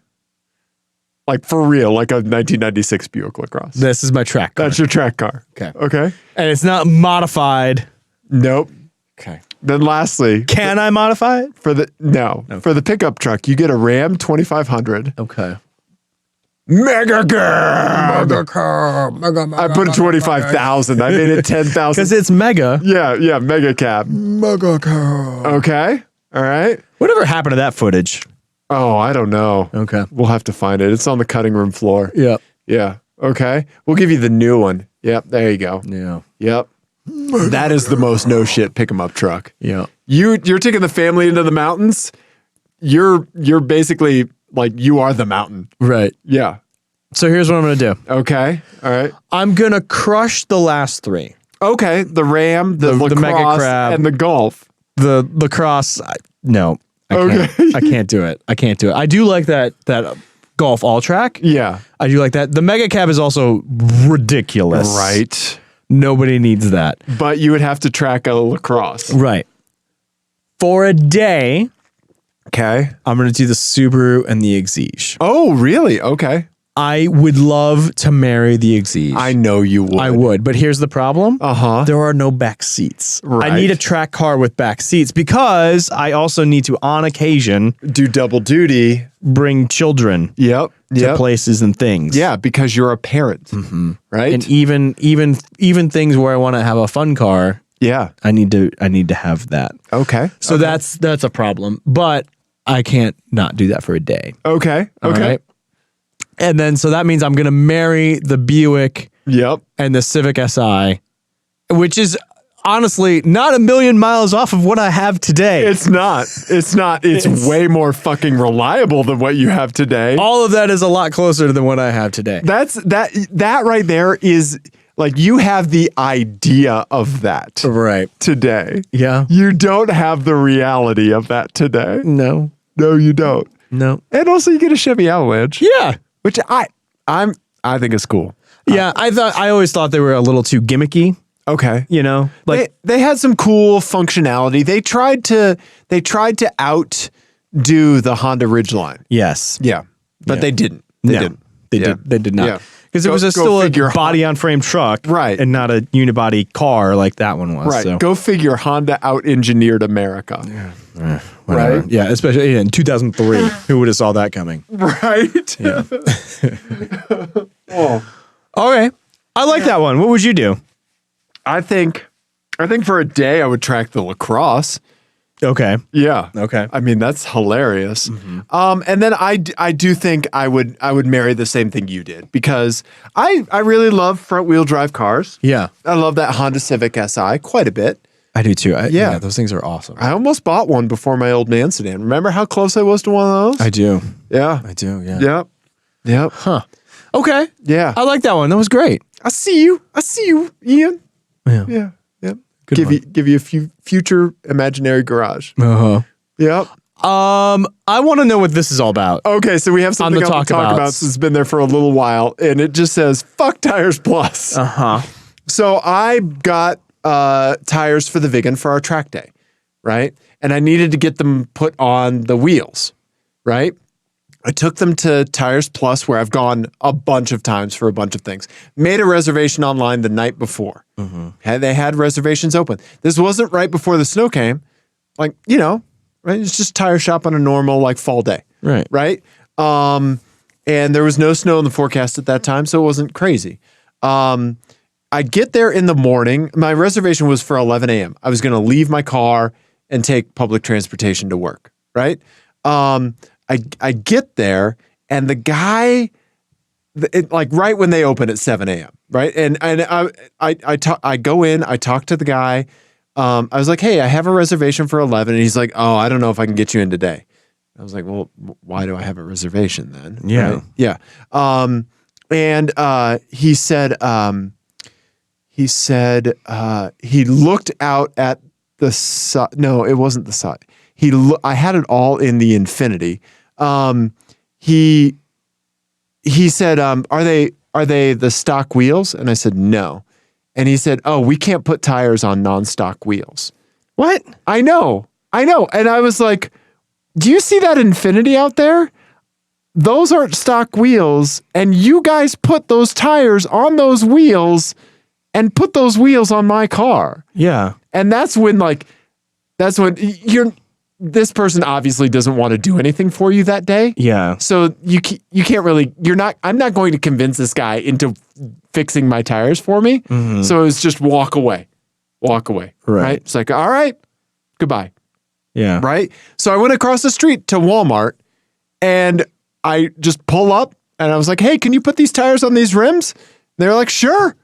Like for real, like a 1996 Buick LaCrosse. This is my track car. That's your track car. Okay. Okay. And it's not modified. Nope. Okay. Then lastly, Can I modify it? for the pickup truck, you get a Ram 2500 Okay. Mega Cab. I put a 25,000. I made it 10,000. Because it's mega. Yeah, Mega Cab. Mega car. Okay. All right. Whatever happened to that footage? Oh, I don't know. Okay. We'll have to find it. It's on the cutting room floor. Yep. Yeah. Okay. We'll give you the new one. Yep. There you go. Yeah. Yep. That is the most no shit pick 'em up truck. Yeah. You're taking the family into the mountains. You're basically like you are the mountain. Right. Yeah. So here's what I'm going to do. Okay. All right. I'm going to crush the last three. Okay. The Ram, the LaCrosse, Mega Crab. and the Golf. The lacrosse, no. I can't do it. I can't do it. I do like that Golf all track. Yeah. I do like that. The Mega Cab is also ridiculous. Right. Nobody needs that. But you would have to track a LaCrosse. Right. For a day, Okay. I'm going to do the Subaru and the Exige. Oh, really? Okay. I would love to marry the Exige. I know you would. I would, but here's the problem. Uh-huh. There are no back seats. Right. I need a track car with back seats because I also need to, on occasion, Do double duty. bring children Yep. to places and things. Yeah, because you're a parent. Mm-hmm. Right? And even things where I want to have a fun car, yeah. I need to have that. Okay. So that's a problem. But I can't not do that for a day. Okay. All Okay. right? And then so that means I'm gonna marry the Buick Yep. and the Civic Si which is honestly not a million miles off of what I have today. It's not. It's way more fucking reliable than what you have today. All of that is a lot closer than what I have today. That right there is like you have the idea of that Right. today. Yeah. You don't have the reality of that today. No. No, you don't. No. And also you get a Chevy Avalanche. Yeah. Which I think is cool. Yeah. I always thought they were a little too gimmicky. Okay. You know, like they had some cool functionality. They tried to outdo the Honda Ridgeline. yes. Yeah. But Yeah. they didn't. They did not. Yeah. Because it was still a body on frame truck, Right. and not a unibody car like that one was. Right. So. Go figure Honda out-engineered America. Whatever. Right? Yeah, especially in 2003. Who would have saw that coming? Right? Yeah. Oh. Okay. I like that one. What would you do? I think for a day I would track the lacrosse. Okay. Yeah. Okay. I mean, that's hilarious. And then I do think I would marry the same thing you did because I really love front wheel drive cars. Yeah. I love that Honda Civic Si quite a bit. I do too. Yeah. Those things are awesome. I almost bought one before my old man sedan. Remember how close I was to one of those? I do. Yeah. I do. Yeah. Yep. Yep. Huh. Okay. Yeah. I like that one. That was great. I see you, Ian. Yeah. Yeah. Yep. Good Give you a future imaginary garage. Uh-huh. Yep. I want to know what this is all about. Okay, so we have something the to talk talk about abouts. since it's been there for a little while, and it just says "fuck tires plus." Uh-huh. So I got tires for the Vigan for our track day, right? And I needed to get them put on the wheels, right? I took them to Tires Plus, where I've gone a bunch of times for a bunch of things. Made a reservation online the night before. They had reservations open. This wasn't right before the snow came. Like, right? It's just tire shop on a normal like fall day. Right. Right? And there was no snow in the forecast at that time, so it wasn't crazy. I get there in the morning. My reservation was for 11 a.m. I was going to leave my car and take public transportation to work, right? I get there, and the guy, like right when they open at 7 a.m., right? And I go in, I talk to the guy. I was like, hey, I have a reservation for 11. And he's like, oh, I don't know if I can get you in today. I was like, well, why do I have a reservation then? Yeah. Right? Yeah. And he said he looked out at the side. No, it wasn't the side. I had it all in the Infinity. He said, are they the stock wheels? And I said, no. And he said, oh, we can't put tires on non-stock wheels. What? I know. And I was like, do you see that Infinity out there? Those aren't stock wheels. And you guys put those tires on those wheels and put those wheels on my car. Yeah. And that's when this person obviously doesn't want to do anything for you that day. Yeah. So you can't really, I'm not going to convince this guy into fixing my tires for me. Mm-hmm. So it's just walk away. Right. It's like, all right, goodbye. Yeah. Right. So I went across the street to Walmart and I just pull up and I was like, hey, can you put these tires on these rims? They were like, sure.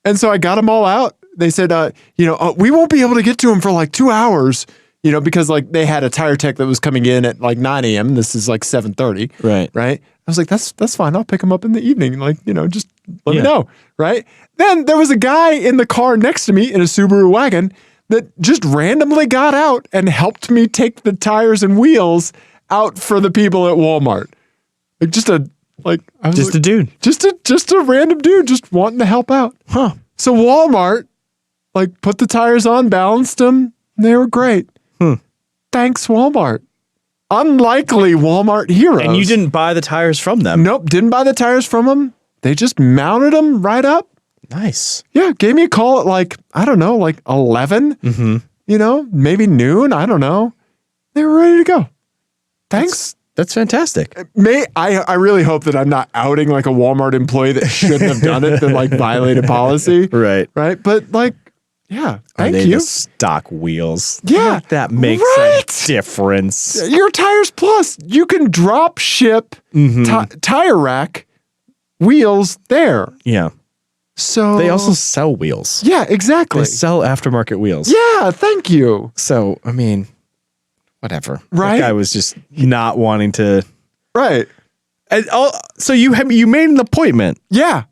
And so I got them all out. They said, we won't be able to get to them for like 2 hours. Because like they had a tire tech that was coming in at like 9 a.m. This is like 7:30. Right. Right. I was like, that's fine. I'll pick them up in the evening. Like, just let me know. Right. Then there was a guy in the car next to me in a Subaru wagon that just randomly got out and helped me take the tires and wheels out for the people at Walmart. Like A dude. Just a random dude just wanting to help out. Huh. So Walmart like put the tires on, balanced them. And they were great. Thanks, Walmart. Unlikely Walmart heroes. And you didn't buy the tires from them? Nope, didn't buy the tires from them. They just mounted them right up. Nice. Yeah, gave me a call at like 11. Mm-hmm. Maybe noon. I don't know. They were ready to go. Thanks. That's fantastic. I really hope that I'm not outing like a Walmart employee that shouldn't have done it, that like violated policy. Right. Right. But like, yeah, thank Are they you. the stock wheels? Yeah. That makes a difference. Your Tires Plus, you can drop ship tire rack wheels there. Yeah. So They also sell wheels. yeah, exactly. They sell aftermarket wheels. Yeah, thank you. So, I mean, whatever. Right? That guy was just not wanting to. Right. So you made an appointment. Yeah.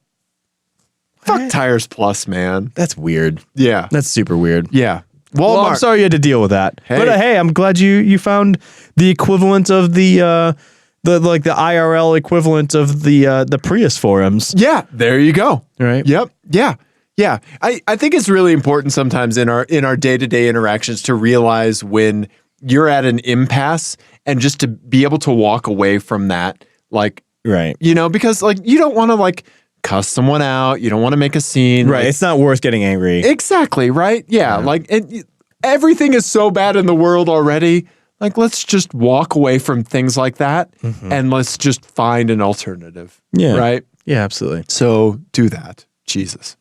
Fuck Tires Plus, man. That's weird. Yeah. That's super weird. Yeah. Well, I'm sorry you had to deal with that. Hey. But hey, I'm glad you found the equivalent of the IRL equivalent of the Prius forums. Yeah, there you go. Right? Yep. Yeah. Yeah. I think it's really important sometimes in our day-to-day interactions to realize when you're at an impasse and just to be able to walk away from that, like, right. Because like you don't want to like cuss someone out. You don't want to make a scene. Right. Like, It's not worth getting angry. exactly. Right. Yeah. Like everything is so bad in the world already. Like, let's just walk away from things like that and let's just find an alternative. Yeah. Right. Yeah, absolutely. So do that. Jesus.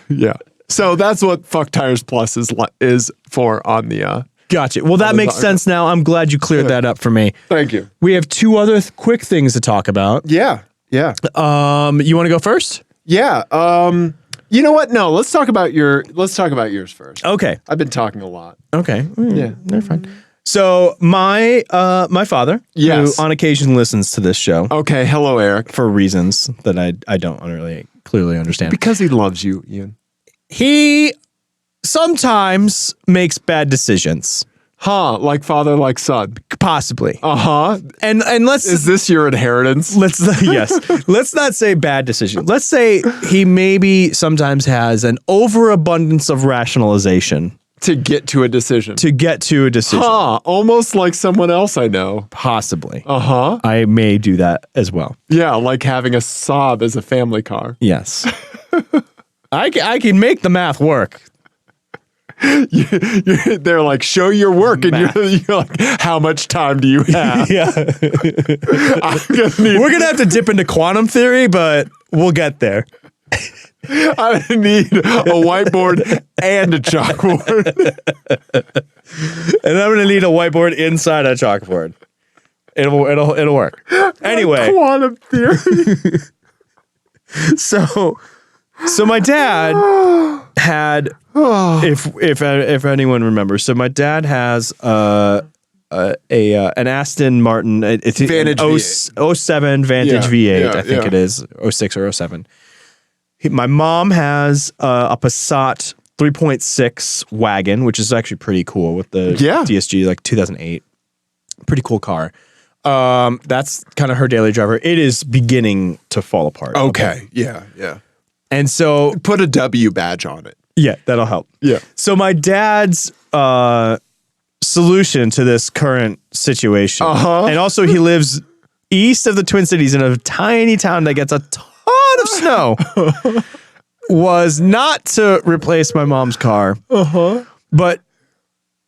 Yeah. So that's what Fuck Tires Plus is for on the. Gotcha. Well, that makes sense now. I'm glad you cleared that up for me. Thank you. We have two other quick things to talk about. Yeah. Yeah. You want to go first? Yeah. You know what? No, let's talk about yours first. Okay. I've been talking a lot. Okay. Yeah. They're fine. So my father, Yes. who on occasion listens to this show Okay. Hello, Eric. for reasons that I don't really clearly understand. Because he loves you, Ian. He sometimes makes bad decisions. Huh? Like father, like son. Possibly. Uh-huh. And let's Is this your inheritance? let's not say bad decision. Let's say he maybe sometimes has an overabundance of rationalization To get to a decision. to get to a decision. Huh. Almost like someone else I know. Possibly. Uh-huh. I may do that as well. Yeah, like having a Saab as a family car. Yes. I can make the math work. They're like, show your work. And you're like, how much time do you have? Yeah. We're going to have to dip into quantum theory, but we'll get there. I need a whiteboard and a chalkboard. And I'm going to need a whiteboard inside a chalkboard. It'll work. Anyway, Quantum theory. so my dad had, if anyone remembers, so my dad has an Aston Martin, it's Vantage an V8. 07 Vantage Yeah, V8, yeah, I think yeah. it is 06 or 07. My mom has a Passat 3.6 wagon, which is actually pretty cool with the DSG, like 2008. Pretty cool car. That's kind of her daily driver. It is beginning to fall apart. Okay. Yeah. Yeah. And so, Put a W badge on it. yeah, that'll help. Yeah. So my dad's solution to this current situation, and also he lives east of the Twin Cities in a tiny town that gets a ton of snow, was not to replace my mom's car, but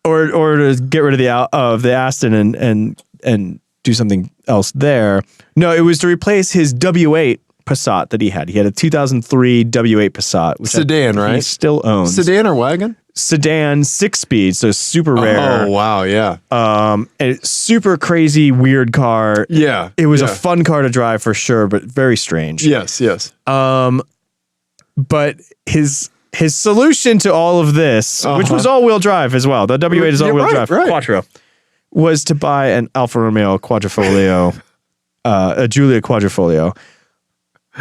or to get rid of the Aston and do something else there. No, it was to replace his W8 Passat that he had. He had a 2003 W8 Passat, which Sedan, right? he still owns. Sedan or wagon? Sedan, 6-speed, so super rare. Oh, wow. Yeah. And it's super crazy, weird car. Yeah. It was a yeah. fun car to drive for sure, but very strange. Yes. Yes. But his solution to all of this, which was all-wheel drive as well, the W8 is all-wheel drive, Quattro, was to buy an Alfa Romeo Quadrifoglio, a Giulia Quadrifoglio.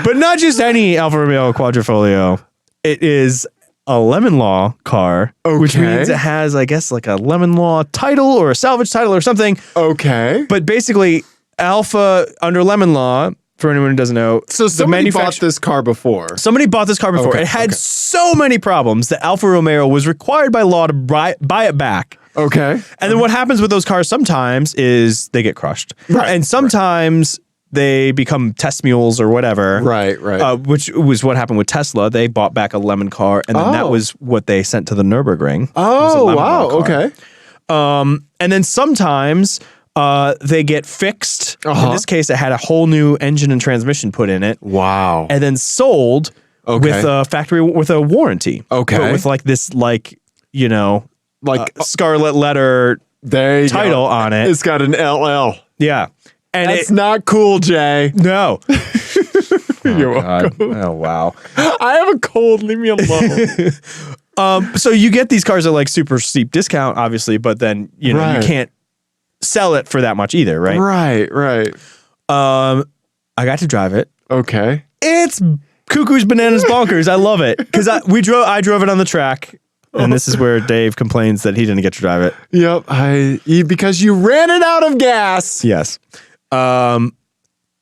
But not just any Alfa Romeo Quadrifoglio. It is a lemon law car, which means it has, I guess, like a lemon law title or a salvage title or something. Okay. But basically, Alfa under lemon law, for anyone who doesn't know, So somebody bought this car before. Somebody bought this car before. Okay, It had so many problems that Alfa Romeo was required by law to buy it back. Okay. And then what happens with those cars sometimes is they get crushed. Right, And sometimes they become test mules or whatever. Right. Which was what happened with Tesla. They bought back a lemon car, and then that was what they sent to the Nürburgring. Oh, wow. Okay. And then sometimes they get fixed. In this case, it had a whole new engine and transmission put in it. Wow. And then sold with a factory with a warranty. Okay. But with like this, like, you know, Like scarlet letter there you title go. on it. It's got an LL. Yeah. And That's not cool, Jay. no. You're God. welcome. Oh, wow. I have a cold. Leave me alone. So you get these cars at like super steep discount, obviously, but then, you know, you can't sell it for that much either, right? Right. I got to drive it. Okay. It's cuckoo's bananas bonkers. I love it because I drove it on the track, and this is where Dave complains that he didn't get to drive it. Yep. Because you ran it out of gas. Yes.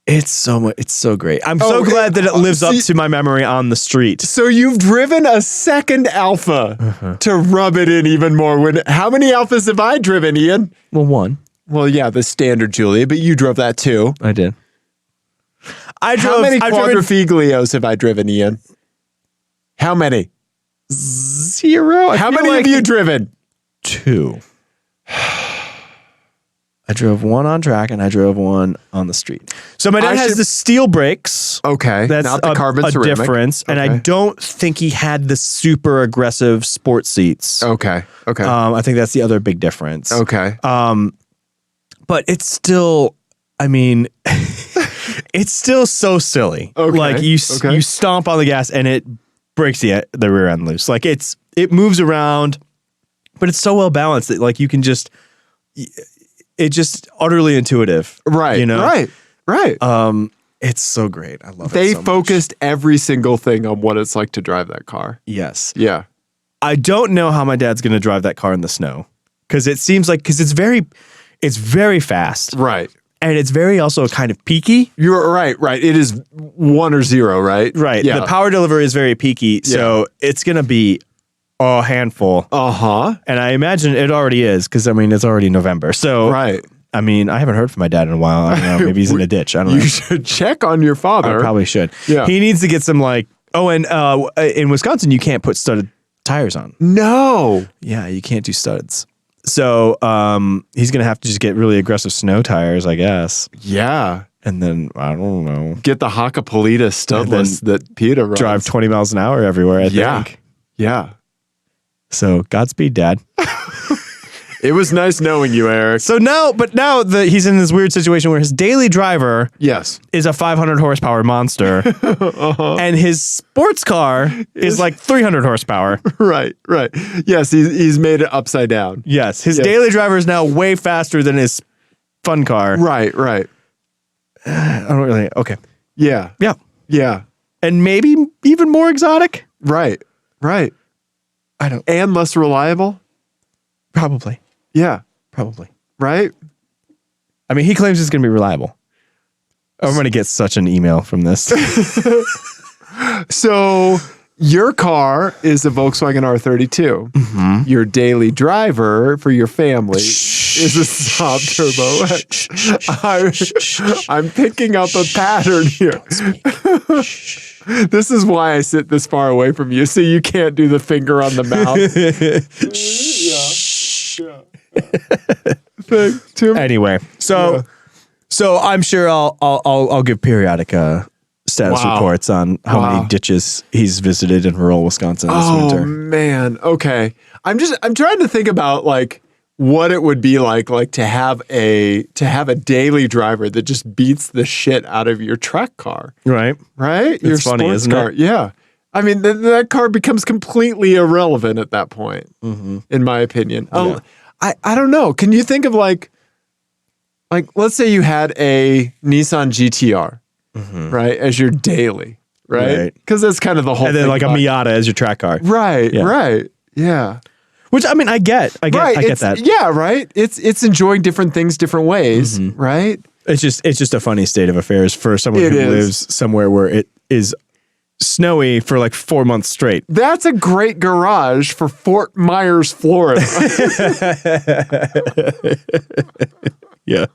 It's so great. I'm so glad that it lives up to my memory on the street. So you've driven a second Alpha to rub it in even more. How many Alphas have I driven, Ian? Well, one. Well, yeah, the standard Julia, but you drove that too. I did. How many Quadrifiglios have I driven, Ian? How many? 0. How many have you driven? 2. I drove one on track and I drove one on the street. So my dad has the steel brakes. Okay. That's not the carbon a ceramic. difference. And I don't think he had the super aggressive sport seats. Okay. I think that's the other big difference. Okay. But it's still, I mean, it's still so silly. Okay. Like you stomp on the gas and it breaks the rear end loose. Like it moves around, but it's so well balanced that like you can just, it's just utterly intuitive. Right. You know? Right. It's so great. I love it. They so focused every single thing on what it's like to drive that car. Yes. Yeah. I don't know how my dad's going to drive that car in the snow because it seems like it's very fast. Right. And it's very also kind of peaky. You're right. It is 1 or 0, right? Right. Yeah. The power delivery is very peaky. So it's going to be a handful. And I imagine it already is because, I mean, it's already November. So, I mean, I haven't heard from my dad in a while. I don't know. Maybe he's in a ditch. I don't know. You should check on your father. I probably should. Yeah. He needs to get some like, and in Wisconsin, you can't put studded tires on. No. Yeah, you can't do studs. So he's going to have to just get really aggressive snow tires, I guess. Yeah. And then, I don't know. Get the Hacapolita studless that PETA runs. Drive 20 miles an hour everywhere, I think. Yeah. So Godspeed, Dad. It was nice knowing you, Eric. So now he's in this weird situation where his daily driver is a 500 horsepower monster, and his sports car is like 300 horsepower. Right. Yes, he's made it upside down. Yes, his daily driver is now way faster than his fun car. Right. I don't really. Okay. Yeah. And maybe even more exotic. Right. I don't. And less reliable. Probably. Yeah. Probably. Right? I mean, he claims it's going to be reliable. I'm going to get such an email from this. So your car is a Volkswagen R32. Mm-hmm. Your daily driver for your family is a Saab Turbo X. I'm picking up a pattern here. This is why I sit this far away from you, so you can't do the finger on the mouth. Anyway, so I'm sure I'll give periodic status reports on how many ditches he's visited in rural Wisconsin this winter. Oh man, okay. I'm trying to think about like what it would be like to have a daily driver that just beats the shit out of your track car. Right. Your funny, sports isn't car. it? Yeah. I mean, that car becomes completely irrelevant at that point, in my opinion. Yeah. I don't know. Can you think of like let's say you had a Nissan GTR, right, as your daily, right? Because that's kind of the whole thing. And then like a Miata as your track car. Right. Yeah. Which I mean, I get that. Yeah, right. It's enjoying different things different ways, right? It's just a funny state of affairs for someone who lives somewhere where it is snowy for like 4 months straight. That's a great garage for Fort Myers, Florida. Yeah.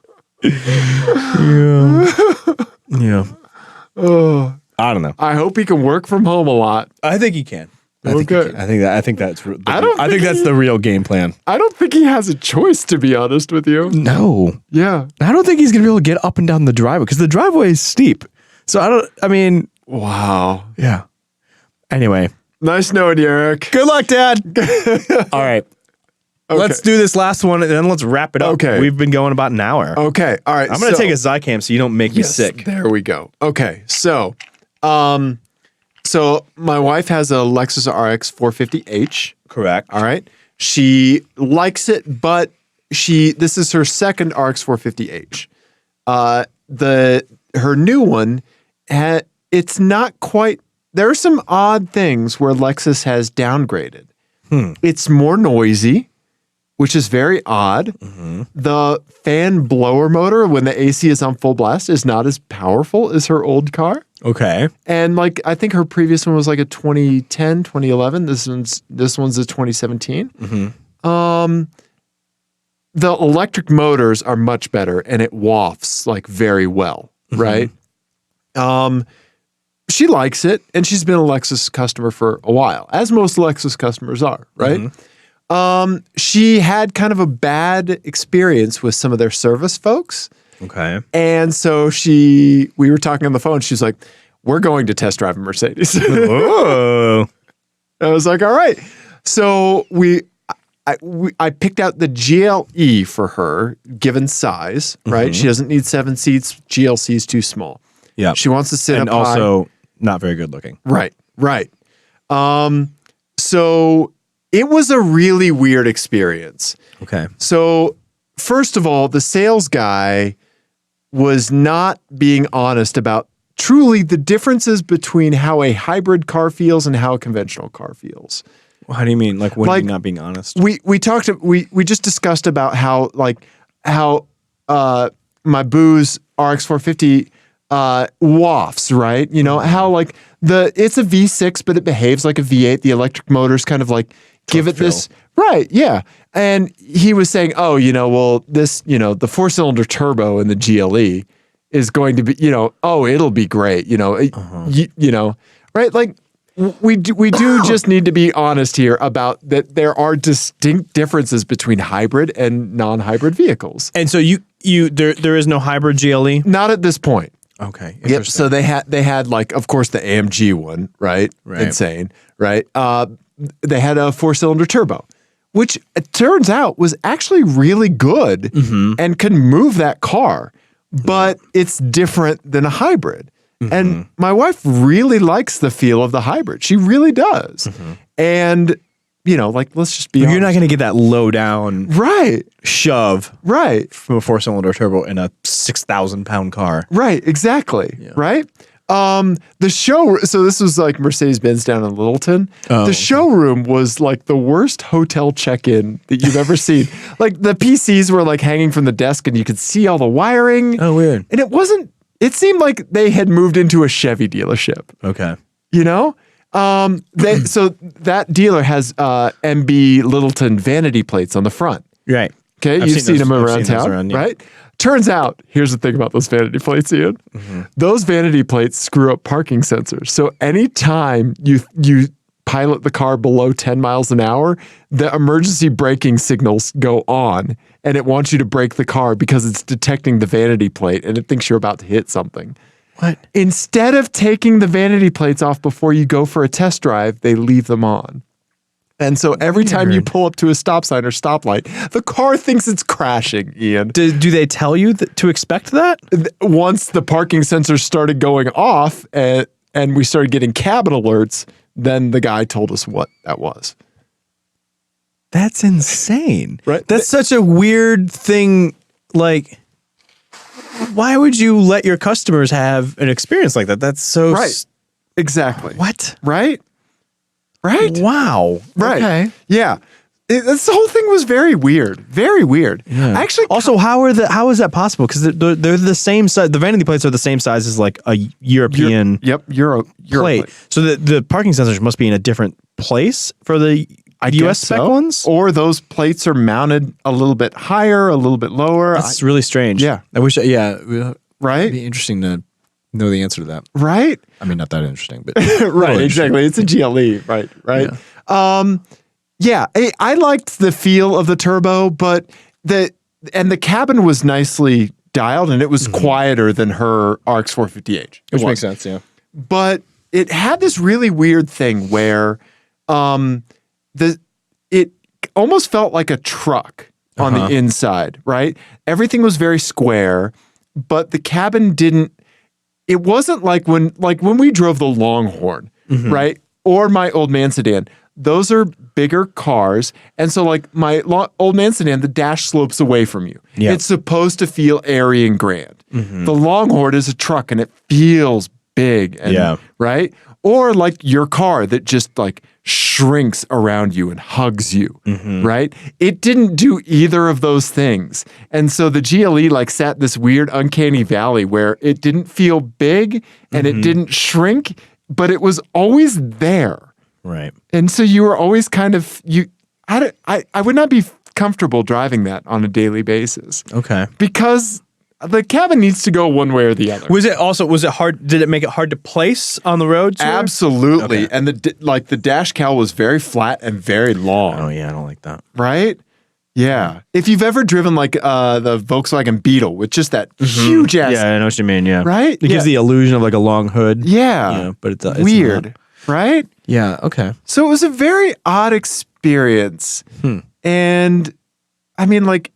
Oh, I don't know. I hope he can work from home a lot. I think he can. I think that's the real game plan. I don't think he has a choice, to be honest with you. No. Yeah. I don't think he's gonna be able to get up and down the driveway because the driveway is steep. So wow. Yeah. Anyway. Nice knowing you, Eric. Good luck, Dad. All right. Okay. Let's do this last one and then let's wrap it up. Okay. We've been going about an hour. Okay. All right. I'm going to take a Zycam so you don't make me sick. There we go. Okay. So So my wife has a Lexus RX 450h. Correct. All right. She likes it, but this is her second RX 450h. Her new one, it's not quite. There are some odd things where Lexus has downgraded. It's more noisy, which is very odd. Mm-hmm. The fan blower motor, when the AC is on full blast, is not as powerful as her old car. Okay. And like, I think her previous one was like a 2010, 2011. This one's a 2017. Mm-hmm. The electric motors are much better, and it wafts like very well, right? She likes it, and she's been a Lexus customer for a while, as most Lexus customers are, right? She had kind of a bad experience with some of their service folks. Okay. And so we were talking on the phone. She's like, we're going to test drive a Mercedes. Oh. I was like, all right. So I picked out the GLE for her, given size, right? She doesn't need 7 seats. GLC is too small. Yeah. She wants to sit and up also high. not very good looking. Right. So it was a really weird experience. Okay. So first of all, the sales guy was not being honest about truly the differences between how a hybrid car feels and how a conventional car feels. Well, how do you mean? Like, when are you not being honest? We just discussed about how my Boo's RX 450 wafts, right? You know, how like it's a V6, but it behaves like a V8. The electric motors kind of like give it this, right? Yeah. And he was saying, oh, well, this, the 4-cylinder turbo in the GLE is going to be, it'll be great, right? Like we do just need to be honest here about that. There are distinct differences between hybrid and non-hybrid vehicles. And so there is no hybrid GLE? Not at this point. Okay. Yep. So they had like, of course, the AMG one, right? Insane, right? They had a 4-cylinder turbo, which it turns out was actually really good and can move that car, but it's different than a hybrid. And my wife really likes the feel of the hybrid. She really does. And, like, let's just be honest. You're not going to get that low down shove from a 4-cylinder turbo in a 6,000-pound car. Right, exactly. Yeah. Right? The show, so this was like Mercedes-Benz down in Littleton. The showroom was like the worst hotel check-in that you've ever seen. Like the PCs were like hanging from the desk and you could see all the wiring. Oh, weird. And it seemed like they had moved into a Chevy dealership. Okay. So that dealer has MB Littleton vanity plates on the front. Right. Okay, you've seen them around town, right? Turns out, here's the thing about those vanity plates, Ian. Those vanity plates screw up parking sensors. So anytime you pilot the car below 10 miles an hour, the emergency braking signals go on, and it wants you to brake the car because it's detecting the vanity plate, and it thinks you're about to hit something. What? Instead of taking the vanity plates off before you go for a test drive, they leave them on. And so every time you pull up to a stop sign or stoplight, the car thinks it's crashing, Ian. Do they tell you to expect that? Once the parking sensors started going off and we started getting cabin alerts, then the guy told us what that was. That's insane. Right? That's such a weird thing. Like, why would you let your customers have an experience like that? That's so... Right. Exactly. What? Right? Right? Wow. Right. Okay. Yeah. This whole thing was very weird. Very weird. Yeah. Actually, also, how is that possible? Because they're the same size. The vanity plates are the same size as like a European Euro plate. So the parking sensors must be in a different place for the US spec ones? Or those plates are mounted a little bit higher, a little bit lower. That's really strange. Yeah. I wish, right? It'd be interesting to know the answer to that. Right? I mean, not that interesting, but right, exactly. It's a GLE, right? Yeah. I liked the feel of the turbo, but the cabin was nicely dialed and it was quieter than her RX 450h. Which makes sense, yeah. But it had this really weird thing where it almost felt like a truck on the inside, right? Everything was very square, but the cabin didn't it wasn't like when we drove the Longhorn, right? Or my old man sedan. Those are bigger cars. And so like my old man sedan, the dash slopes away from you. Yeah. It's supposed to feel airy and grand. The Longhorn is a truck and it feels big. And, right? Or like your car that just like shrinks around you and hugs you, right? It didn't do either of those things. And so the GLE like sat this weird uncanny valley where it didn't feel big and it didn't shrink, but it was always there. Right. And so you were always kind of, I would not be comfortable driving that on a daily basis. Okay. Because the cabin needs to go one way or the other. Was it hard? Did it make it hard to place on the road? Too? Absolutely. Okay. And the dash cowl was very flat and very long. Oh yeah, I don't like that. Right? Yeah. If you've ever driven like the Volkswagen Beetle with just that huge ass. Yeah, I know what you mean. Yeah. Right? It gives the illusion of like a long hood. Yeah. But it's weird. not. Right? Yeah. Okay. So it was a very odd experience. And I mean, like,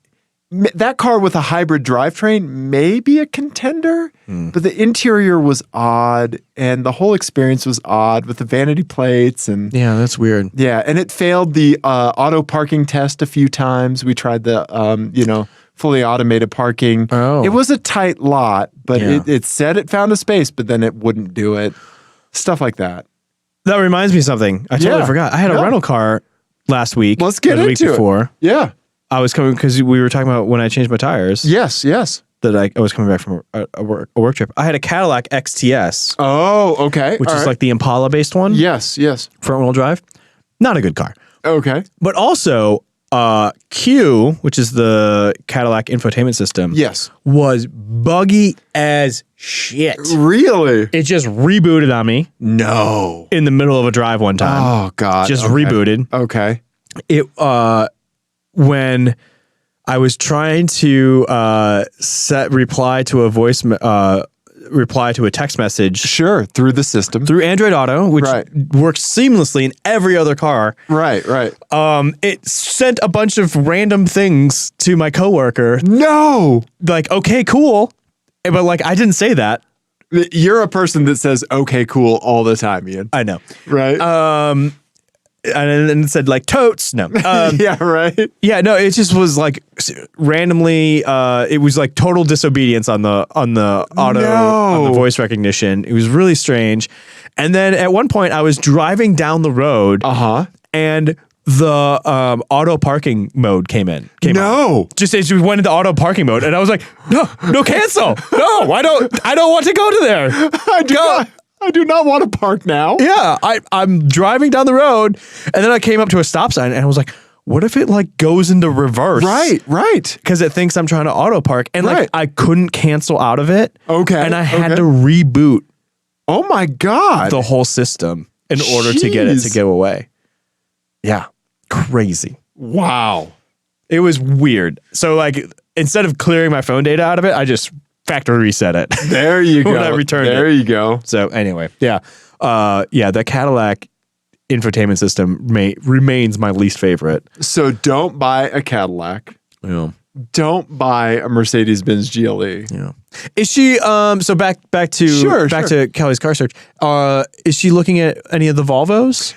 that car with a hybrid drivetrain may be a contender, but the interior was odd and the whole experience was odd with the vanity plates and yeah, that's weird. Yeah, and it failed the auto parking test a few times. We tried the fully automated parking. Oh. It was a tight lot, but Yeah. it said it found a space, but then it wouldn't do it. Stuff like that. That reminds me of something. I totally forgot. I had a rental car last week. Let's get or the week into it. before. Yeah. I was coming because we were talking about when I changed my tires. Yes. That I was coming back from a work trip. I had a Cadillac XTS, Oh, okay. which All is right. like the Impala based one. Yes. Front wheel drive. Not a good car. Okay. But also, Q, which is the Cadillac infotainment system, Yes. was buggy as shit. Really? It just rebooted on me No. in the middle of a drive one time. Oh God. Just okay. rebooted. Okay. It when I was trying to reply to a text message Sure. Through the system. through Android Auto, which Right. works seamlessly in every other car. Right. It sent a bunch of random things to my coworker, No. like, okay, cool. But like, I didn't say that. You're a person that says "okay, cool" all the time, Ian. I know. Right? And then it said like totes. No. yeah. Right. Yeah, no, it just was like randomly. It was like total disobedience on the auto on the voice recognition. It was really strange. And then at one point, I was driving down the road, and the auto parking mode came on. Just as we went into auto parking mode, and I was like, no, cancel. No, I don't want to go to there. I do not want to park now. Yeah, I'm driving down the road, and then I came up to a stop sign, and I was like, what if it like goes into reverse? Right. Because it thinks I'm trying to auto park, and like I couldn't cancel out of it. Okay. And I had to reboot Oh my God. the whole system in order to get it to go away. Yeah, crazy. Wow. It was weird. So like, instead of clearing my phone data out of it, I just factory reset it. There you go. When I returned there you go. So anyway, yeah. The Cadillac infotainment system remains my least favorite. So don't buy a Cadillac. Yeah. Don't buy a Mercedes-Benz GLE. Yeah. Is she so back to Kelly's car search. Is she looking at any of the Volvos?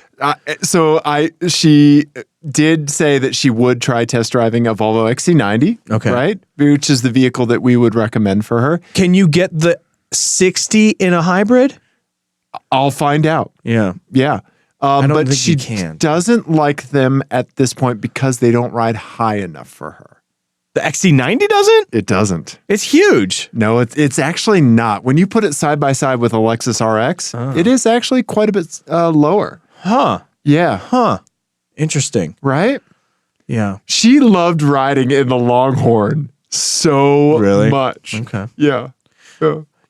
She did say that she would try test driving a Volvo XC90. Okay. Right? Which is the vehicle that we would recommend for her. Can you get the 60 in a hybrid? I'll find out. Yeah. Yeah. don't But think she you can. doesn't like them at this point because they don't ride high enough for her. The XC90 doesn't? It doesn't. It's huge. No, it's actually not. When you put it side by side with a Lexus RX, it is actually quite a bit lower. Huh. Yeah. Interesting. Right? Yeah. She loved riding in the Longhorn so much. Okay. Yeah.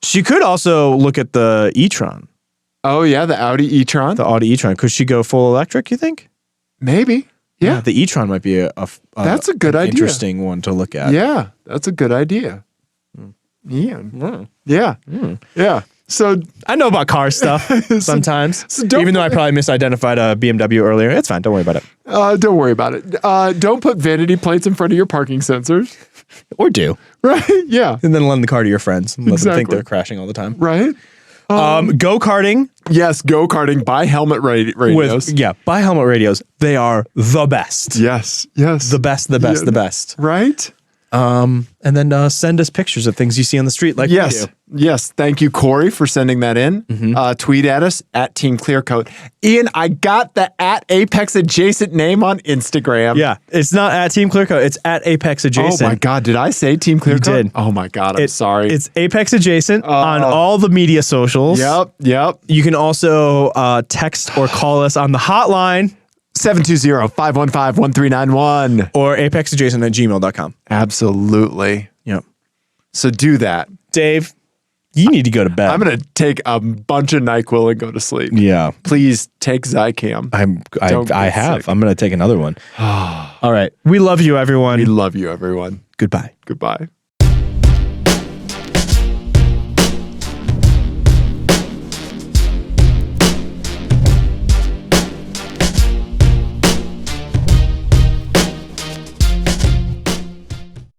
She could also look at the e-tron, Oh, yeah, the Audi e-tron? the Audi e-tron. Could she go full electric, you think? Maybe. Yeah. The e-tron might be That's a good idea. Interesting one to look at. Yeah, that's a good idea. Ian. Yeah. Yeah. So I know about car stuff sometimes. don't- Even though I probably misidentified a BMW earlier. It's fine. Don't worry about it. don't worry about it. Don't put vanity plates in front of your parking sensors. Or do. Right? Yeah. And then lend the car to your friends and let them think Exactly. they're crashing all the time. Right? Go-karting. Yes, go-karting. Buy helmet radios. Buy helmet radios. They are the best. Yes. The best, the best, Yeah. the best. Right? And then send us pictures of things you see on the street like we Yes. do. Yes. Thank you, Corey, for sending that in. Tweet at us at Team Clearcoat. Ian, I got the at Apex adjacent name on Instagram. Yeah. It's not at Team Clearcoat. It's at Apex Adjacent. Oh my God. Did I say Team Clearcoat? did. Oh my God. I'm sorry. It's Apex Adjacent on all the media socials. Yep. You can also text or call us on the hotline 720-515-1391. or apexadjacent@gmail.com. Absolutely. Yep. So do that. Dave, you need to go to bed. I'm going to take a bunch of NyQuil and go to sleep. Yeah. Please take Zicam. Don't I get have. sick. I'm going to take another one. All right. We love you, everyone. We love you, everyone. Goodbye. Goodbye.